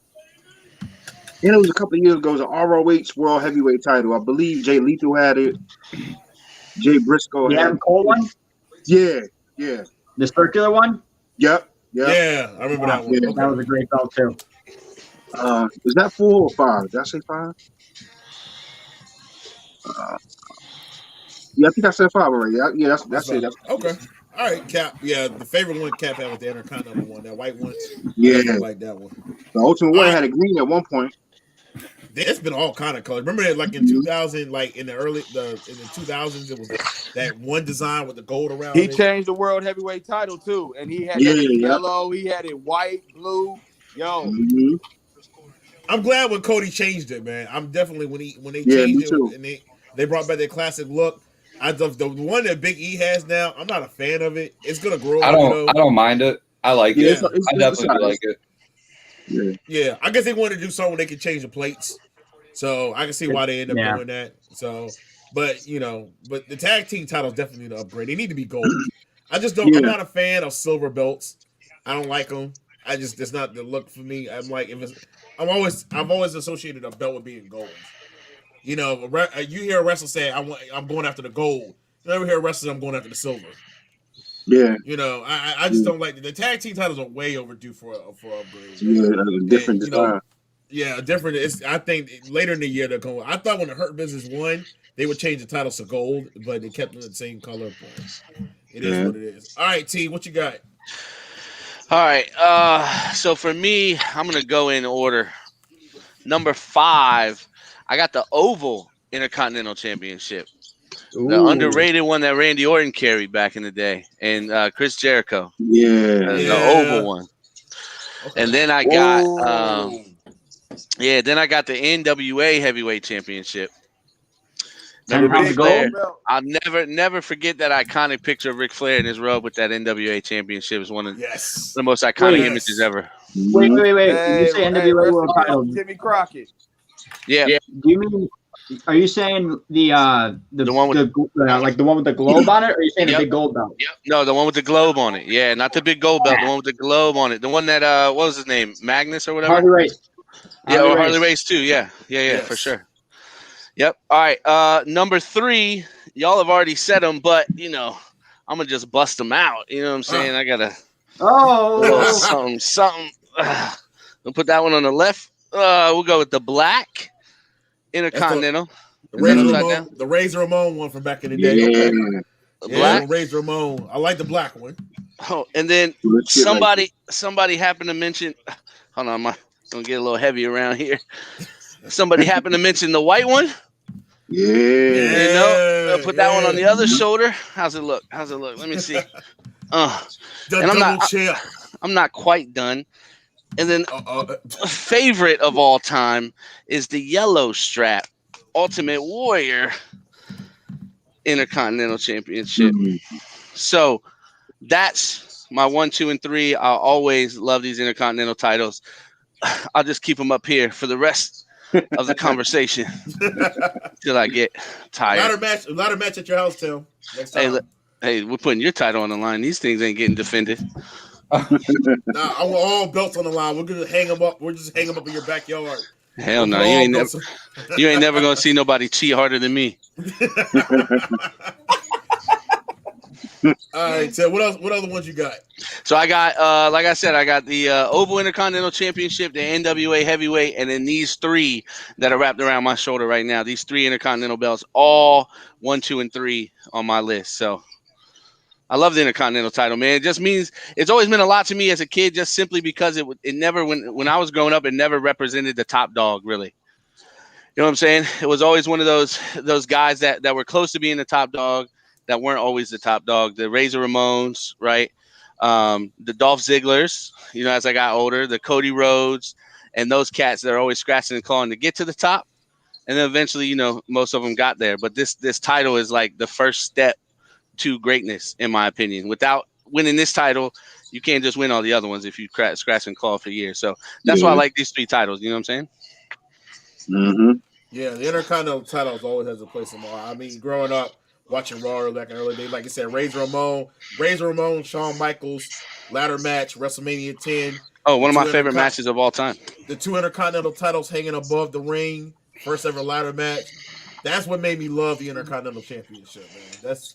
D: it was a couple of years ago. It was an ROH World Heavyweight title. I believe Jay Lethal had it. Jay Briscoe had it.
C: The Cole one?
D: Yeah.
C: The circular one?
D: Yep.
A: Yeah, I remember that one.
C: Yeah, that was a great belt too.
D: Is that 4 or 5? Did I say 5? Yeah, I think I said 5 already. Yeah, that's it.
A: Okay. All right, Cap. Yeah, the favorite one Cap had was the Intercontinental one, that white one.
D: Yeah.
A: I like that one.
D: The Ultimate Warrior had a green at one point.
A: It's been all kind of colors. Remember that, like in 2000, like in the 2000s, it was that one design with the gold around.
G: He changed the World Heavyweight title too, and he had it yellow. He had it white, blue. Yo,
A: I'm glad when Cody changed it, man. I'm definitely when they changed it and they brought back their classic look. I love the one that Big E has now. I'm not a fan of it. It's gonna grow.
B: I don't mind it. I like it. I definitely like it.
A: Yeah. I guess they wanted to do something where they could change the plates, so I can see why they end up doing that. So, but the tag team titles definitely need to upgrade. They need to be gold. I just don't. I'm not a fan of silver belts. I don't like them. It's not the look for me. I'm like, I've always associated a belt with being gold. You hear a wrestler say, I'm going after the gold. You never hear a wrestler say, I'm going after the silver.
D: Yeah.
A: I just don't like the tag team titles are way overdue for upgrades.
D: Yeah, a different design.
A: Different. I think later in the year they're going. I thought when the Hurt Business won, they would change the titles to gold, but they kept them the same color. It is what it is. All right, T, what you got?
F: All right. So for me, I'm gonna go in order. Number 5. I got the Oval Intercontinental Championship.
C: Ooh.
F: The underrated one that Randy Orton carried back in the day. And Chris Jericho. The Oval one. Okay. And then I got then I got the NWA Heavyweight Championship. I'll never forget that iconic picture of Ric Flair in his robe with that NWA Championship. Is one of the most iconic images ever.
C: Wait. Hey, you say NWA World Title?
G: Jimmy Crockett.
F: Yeah.
C: Do you mean? Are you saying the one with the one with the globe on it, or are you saying the big gold belt?
F: Yep. No, the one with the globe on it. Yeah, not the big gold belt. The one with the globe on it. The one that what was his name? Magnus or whatever.
C: Harley Race.
F: Harley Race too. Yeah, yes. For sure. Yep. All right. Number 3. Y'all have already said them, but I'm gonna just bust them out. You know what I'm saying? I gotta. Something. We'll put that one on the left. We'll go with the black Intercontinental.
A: The Razor Ramon one from back in the day.
F: The black
A: Razor Ramon. I like the black one.
F: Oh, and then somebody happened to mention. Hold on, I'm gonna get a little heavy around here. Somebody happened to mention the white one.
D: Yeah.
F: Put that one on the other shoulder. How's it look? Let me see. I'm not quite done. And then favorite of all time is the yellow strap Ultimate Warrior Intercontinental Championship. So that's my 1, 2, and 3. I'll always love these Intercontinental titles. I'll just keep them up here for the rest of the conversation till I get tired.
A: A lot of match at your house, Tim. Next time.
F: Hey, we're putting your title on the line. These things ain't getting defended.
A: I want all belts on the line. We're gonna hang them up. We're just hang them up in your backyard.
F: Hell no, you ain't never gonna see nobody cheat harder than me.
A: All right, so what else? What other ones you got?
F: So I got, like I said, I got the Oval Intercontinental Championship, the NWA Heavyweight, and then these three that are wrapped around my shoulder right now. These three Intercontinental belts, all 1, 2, and 3 on my list. So I love the Intercontinental title, man. It just means it's always meant a lot to me as a kid, just simply because it never, when I was growing up, it never represented the top dog, really. You know what I'm saying? It was always one of those guys that were close to being the top dog, that weren't always the top dog. The Razor Ramones, right? The Dolph Zigglers, you know, as I got older, the Cody Rhodes, and those cats that are always scratching and clawing to get to the top. And then eventually, you know, most of them got there. But this title is like the first step to greatness, in my opinion. Without winning this title, you can't just win all the other ones if you scratch and claw for years. So that's why I like these three titles. You know what I'm saying?
D: Mm-hmm.
A: Yeah, the Intercontinental titles always has a place in my heart. I mean, growing up watching Raw back in the early days, like I said, Razor Ramon, Shawn Michaels, ladder match, WrestleMania 10.
F: Oh, one of my favorite matches of all time.
A: The 2 Intercontinental titles hanging above the ring, first ever ladder match. That's what made me love the Intercontinental Championship, man. That's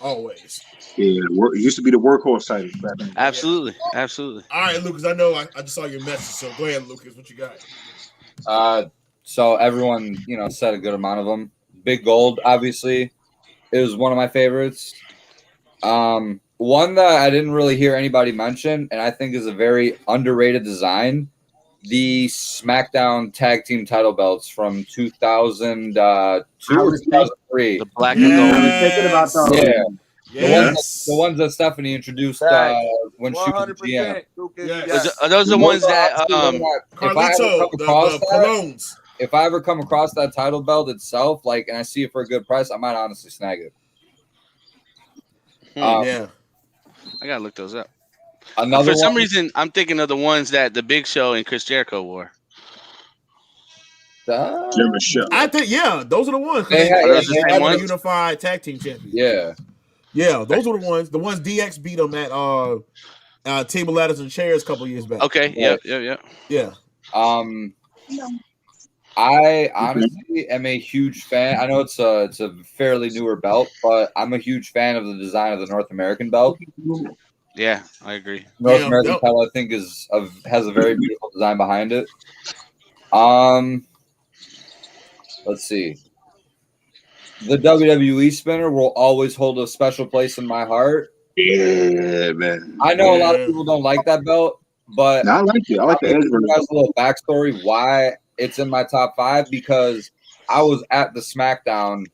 A: always.
D: Yeah, it used to be the workhorse title.
F: Absolutely, absolutely.
A: All right, Lucas, I know I just saw your message, so go ahead, Lucas. What you got?
B: So everyone, you know, said a good amount of them. Big Gold, obviously, is one of my favorites. One that I didn't really hear anybody mention, and I think is a very underrated design, the SmackDown Tag Team title belts from 2002 or 2003.
F: The black and gold.
C: I was thinking about those.
B: Yeah.
A: Yes.
B: The ones that Stephanie introduced when she was GM.
A: Yes.
F: Are those the ones that
A: Carlito, the colognes.
B: If I ever come across that title belt itself, like, and I see it for a good price, I might honestly snag it.
A: Yeah,
F: I gotta look those up.
B: Another
F: For some reason, I'm thinking of the ones that the Big Show and Chris Jericho wore.
A: I think those are the ones.
B: They had
A: the unified tag team champion. Yeah, those were the ones. The ones DX beat them at Table Ladders and Chairs a couple of years back.
F: Okay. Yeah.
B: I honestly am a huge fan. I know it's a fairly newer belt, but I'm a huge fan of the design of the North American belt.
F: Yeah, I agree.
B: North American title, I think, has a very beautiful design behind it. Let's see. The WWE spinner will always hold a special place in my heart.
D: Yeah, man.
B: I know a lot of people don't like that belt, but
D: I like it. I like the edge version.
B: That's a little backstory why it's in my top 5, because I was at the SmackDown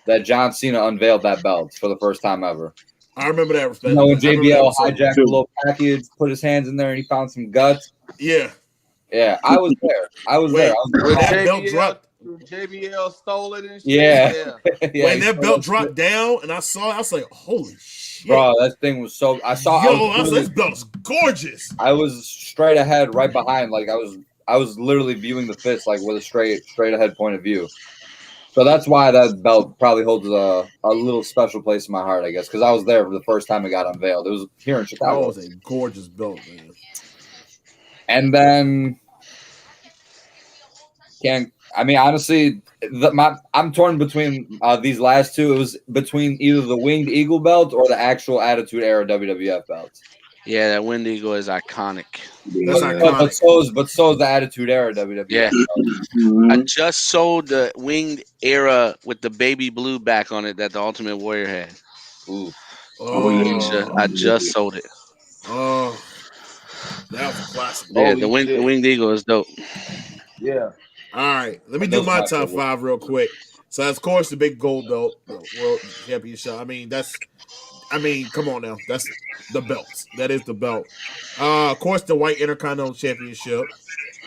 B: that John Cena unveiled that belt for the first time ever.
A: I remember that.
B: You know, when JBL hijacked a little package, put his hands in there, and he found some guts.
A: Yeah,
B: I was there.
G: When
A: that belt dropped.
G: JBL stole it and shit.
B: Yeah.
A: When that belt dropped down, and I saw it, I was like, "Holy shit,
B: bro!" That thing was so. I was
A: this belt's gorgeous.
B: I was straight ahead, right behind. Like I was literally viewing the fist like with a straight ahead point of view. So that's why that belt probably holds a little special place in my heart, I guess, because I was there for the first time it got unveiled. It was here in Chicago.
A: That was a gorgeous belt, man.
B: And then, honestly, I'm torn between these last two. It was between either the Winged Eagle belt or the actual Attitude Era WWF belts.
F: Yeah, that Wind Eagle is iconic.
A: That's iconic.
B: But so is the Attitude Era WWF.
F: Yeah. I just sold the Winged Era with the baby blue back on it that the Ultimate Warrior had.
B: Ooh.
F: I just sold it.
A: Oh, that was a classic.
F: Yeah, the Winged Eagle is dope.
G: Yeah.
A: All right, let me do my top 5 real quick. So, of course, the big gold belt, the World Championship. Come on now. That's the belt. That is the belt. Of course, the White Intercontinental Championship.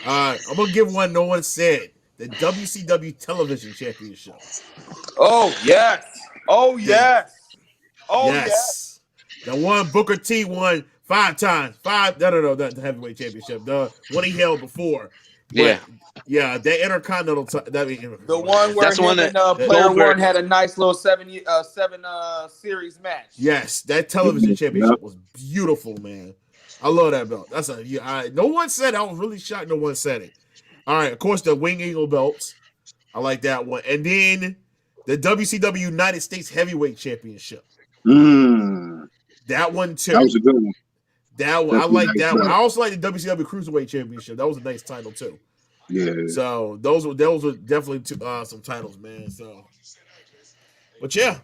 A: I'm going to give one no one said. The WCW Television Championship.
G: Oh, yes. Oh, yes. Oh,
A: yes. The one Booker T won 5 times. No, the Heavyweight Championship. The one he held before. But, yeah, that Intercontinental.
G: The one where him and Player One had a nice little 7 series match.
A: Yes, that television championship was beautiful, man. I love that belt. No one said it. I was really shocked no one said it. All right, of course, the Wing Eagle belts. I like that one. And then the WCW United States Heavyweight Championship. That one too.
D: That was a good one.
A: That one, I like that one. I also like the WCW Cruiserweight Championship. That was a nice title too.
D: Yeah.
A: So those were definitely some titles, man. So, but yeah,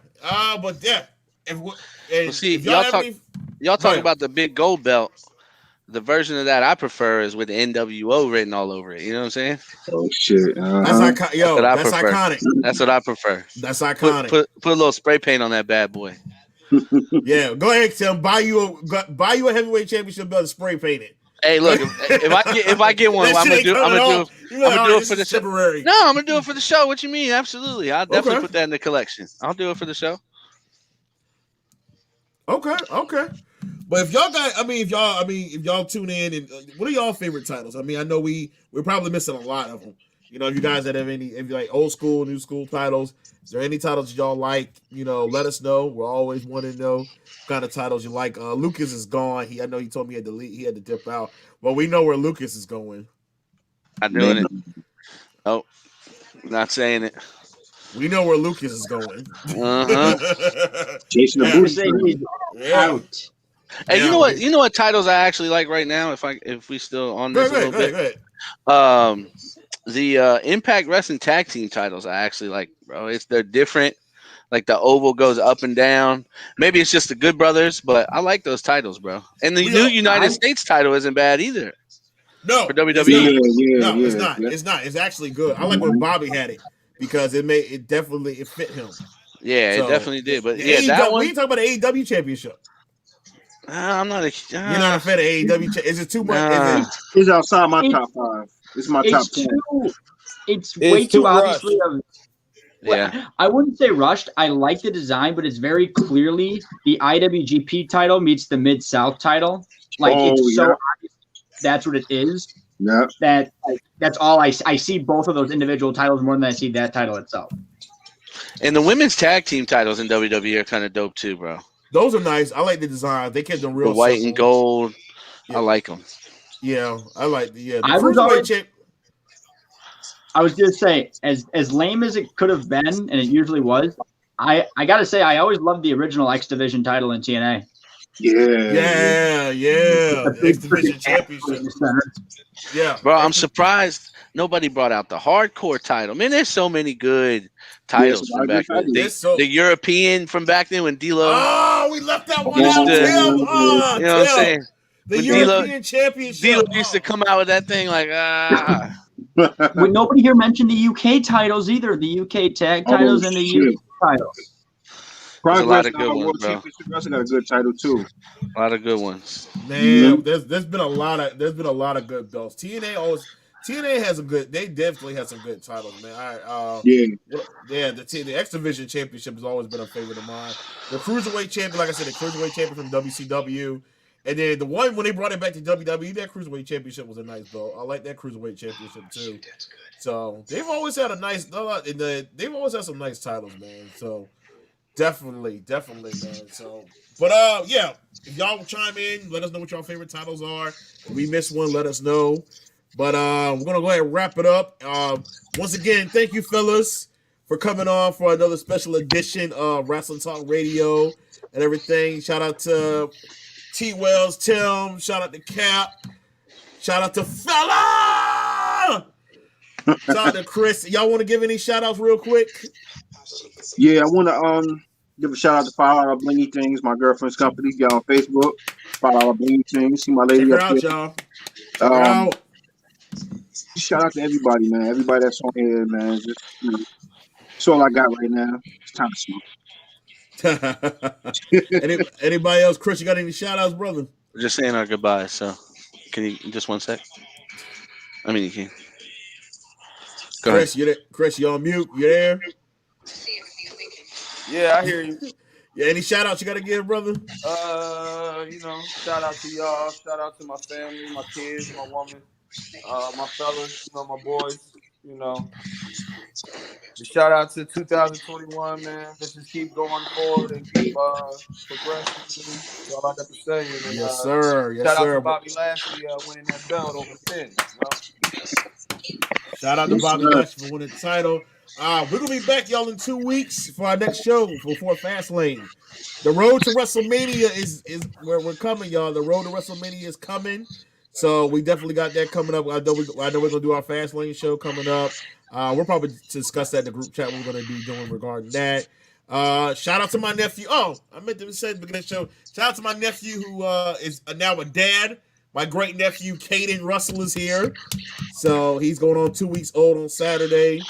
A: If
F: y'all talk about the big gold belt. The version of that I prefer is with NWO written all over it. You know what I'm saying?
D: Oh shit!
A: That's iconic.
F: That's what I prefer.
A: That's iconic.
F: Put a little spray paint on that bad boy.
A: Yeah, go ahead, Tim. Buy you a heavyweight championship belt and spray paint it.
F: Hey, look, if I get one, I'm gonna do it for the show. No, I'm gonna do it for the show. What you mean? Absolutely, I'll definitely put that in the collection. I'll do it for the show.
A: Okay. But if y'all tune in, and what are y'all favorite titles? I mean, I know we're probably missing a lot of them. You know, if you guys that have if you like old school, new school titles, is there any titles y'all like? You know, let us know. We're always want to know what kind of titles you like. Lucas is gone. I know he told me he had to dip out. Well, we know where Lucas is going.
F: I'm doing it. Oh, not saying it.
A: We know where Lucas is going.
D: Jason
A: out.
F: Hey, you know what? You know what titles I actually like right now? If we still on this a little bit. The Impact Wrestling Tag Team titles I actually like, bro. They're different. Like the oval goes up and down. Maybe it's just the Good Brothers, but I like those titles, bro. And the new United States title isn't bad either.
A: No,
F: for WWE.
A: It's not. It's not. It's actually good. I like when Bobby had it because it definitely fit him.
F: Yeah, it definitely did. But
A: that one. When you talk about the AEW championship.
F: I'm not a.
A: You're not a fan of AEW. Is it too much?
D: It's outside my top 5. It's my top 10.
C: It's way too obviously.
F: Yeah,
C: I wouldn't say rushed. I like the design, but it's very clearly the IWGP title meets the Mid-South title. Like it's so obvious that's what it is.
D: Yeah.
C: That's all I see. Both of those individual titles more than I see that title itself.
F: And the women's tag team titles in WWE are kind of dope too, bro.
A: Those are nice. I like the design. They kept them real.
F: The white and gold. Yeah. I like them.
A: Yeah, I like the
C: I was gonna say, as lame as it could have been, and it usually was, I gotta say, I always loved the original X Division title in TNA.
A: Yeah. The X Division Championship. Yeah,
F: bro, I'm surprised nobody brought out the hardcore title. Man, there's so many good titles from back then. The European from back then when D-Lo.
A: Oh, we left that one out.
F: You know what I'm saying?
A: The European Championship.
F: D-Lo used to come out with that thing like
C: Would nobody here mention the UK titles either? The UK tag titles and the UK titles.
F: There's a lot of good ones, bro.
D: Got a good title too.
F: A lot of good ones.
A: Man, there's been a lot of good belts. TNA has they definitely have some good titles, man. The X Division Championship has always been a favorite of mine. The Cruiserweight Champion, like I said, the Cruiserweight Champion from WCW. And then the one when they brought it back to WWE, that Cruiserweight Championship was a nice belt. I like that Cruiserweight Championship too. So they've always had they've always had some nice titles, man. So definitely, man. So, but if y'all chime in, let us know what your favorite titles are. If we missed one, let us know. But we're gonna go ahead and wrap it up. Once again, thank you, fellas, for coming on for another special edition of Wrestling Talk Radio and everything. Shout out to T Wells, Tim. Shout out to Cap. Shout out to Fella. Shout out to Chris. Y'all want to give any shout outs real quick?
D: Yeah, I want to give a shout out to $5 Blingy Things, my girlfriend's company. Y'all on Facebook. $5 Blingy Things. See my lady
A: Check her
D: up
A: out,
D: here.
A: y'all. Check her out.
D: Shout out to everybody, man. Everybody that's on here, man. That's all I got right now. It's time to smoke.
A: Anybody else? Chris, you got any shout outs, brother?
F: We're just saying our goodbyes, so can you just 1 sec? I mean, you can.
A: Chris, you there? Chris, you on mute? You there?
G: Yeah, I hear you.
A: Yeah, any shout outs you got to give, brother?
G: Shout out to y'all. Shout out to my family, my kids, my woman, my fellas, my boys, Shout out to 2021, man. Let's just keep going forward and keep progressing. That's all I got to say. And,
A: yes, sir.
G: Shout out to Bobby Lashley winning that belt over Finn.
A: Shout out to Bobby Lashley for winning the title. We're gonna be back, y'all, in 2 weeks for our next show before Fastlane. The road to WrestleMania is where we're coming, y'all. The road to WrestleMania is coming, so we definitely got that coming up. I know we're gonna do our Fastlane show coming up. We'll probably discuss that in the group chat. We're gonna be doing regarding that. Shout out to my nephew. Oh, I meant to say at the beginning of the show. Shout out to my nephew who is now a dad. My great nephew, Caden Russell, is here. So he's going on 2 weeks old on Saturday.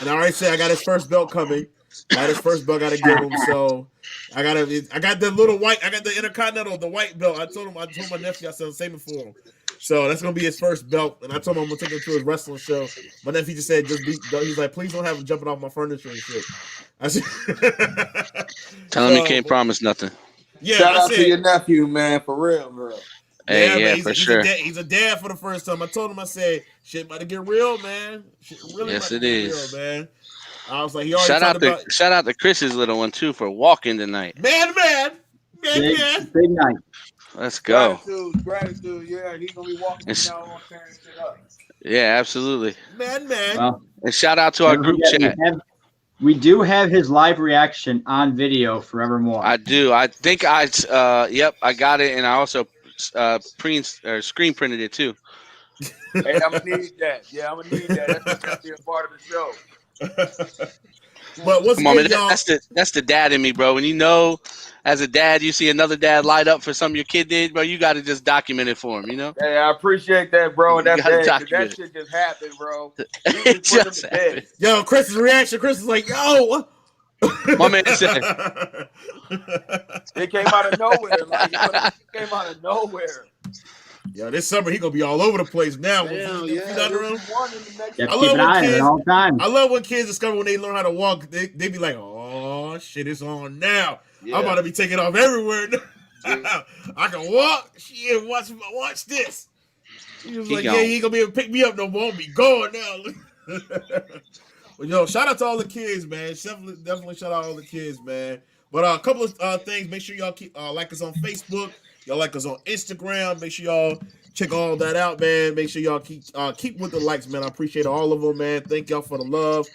A: And I already said I got his first belt coming. I got his first belt, I gotta give him. So I got the little white, I got the Intercontinental, the white belt. I told my nephew, I said, save it for him. So that's gonna be his first belt. And I told him I'm gonna take him to his wrestling show. My nephew just said, he's like, please don't have him jumping off my furniture and shit. I said,
F: Tell him you can't promise nothing.
A: Yeah,
G: Shout out to your nephew, man, for real, bro.
F: Hey, yeah,
A: man,
F: for sure.
A: He's a dad for the first time. I told him, I said, shit about to get real, man. Shit really
F: Yes,
A: about to
F: it
A: get
F: is.
A: real, man. I was like, he already
F: shout out to Chris's little one too for walking tonight.
A: Man.
C: Big night.
F: Let's go.
G: Gratitude. Yeah, he's gonna be walking now on tearing shit up.
F: Yeah, absolutely.
A: Man.
C: Well,
F: And shout out to our group chat.
C: We do have his live reaction on video forevermore.
F: I do. I think I got it, and I also screen printed it too.
G: Hey, I'm gonna need that. Yeah, I'm gonna need that. That's gonna be a part of the show.
A: But what's
F: Come on, man.
A: good, y'all?
F: That's the dad in me, bro. When you know, as a dad, you see another dad light up for something your kid did, bro. You got to just document it for him, you know.
G: Hey, I appreciate that, bro. And
F: You
G: that's
F: gotta
G: that
F: document
G: shit just happened, bro.
F: It just happened.
A: Yo, Chris's reaction. Chris is like, yo.
F: My man said,
G: It came out of nowhere. Like, it came out of nowhere.
A: Yo, this summer he gonna be all over the place now.
G: Damn,
A: Keep
C: Keep an eye on it all the time.
A: I love when kids discover when they learn how to walk. They be like, oh shit, it's on now.
G: Yeah.
A: I'm about to be taking off everywhere. I can walk. Shit, watch this. He was like, yeah, he ain't gonna be able to pick me up no more. I'll be going now. But yo, shout out to all the kids, man. Definitely shout out all the kids, man. But a couple of things. Make sure y'all keep like us on Facebook. Y'all like us on Instagram. Make sure y'all check all that out, man. Make sure y'all keep with the likes, man. I appreciate all of them, man. Thank y'all for the love.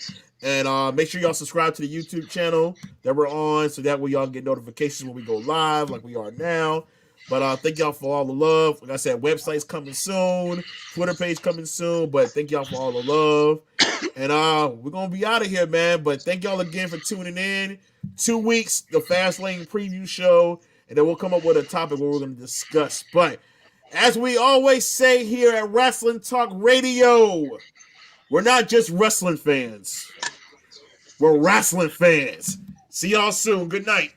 A: And make sure y'all subscribe to the YouTube channel that we're on, so that way y'all get notifications when we go live, like we are now. But thank y'all for all the love. Like I said, website's coming soon, Twitter page coming soon. But thank y'all for all the love. And we're gonna be out of here, man. But thank y'all again for tuning in. 2 weeks, the Fastlane preview show, and then we'll come up with a topic where we're gonna discuss. But as we always say here at Wrasslin Talk Radio, we're not just wrestling fans. We're wrestling fans. See y'all soon. Good night.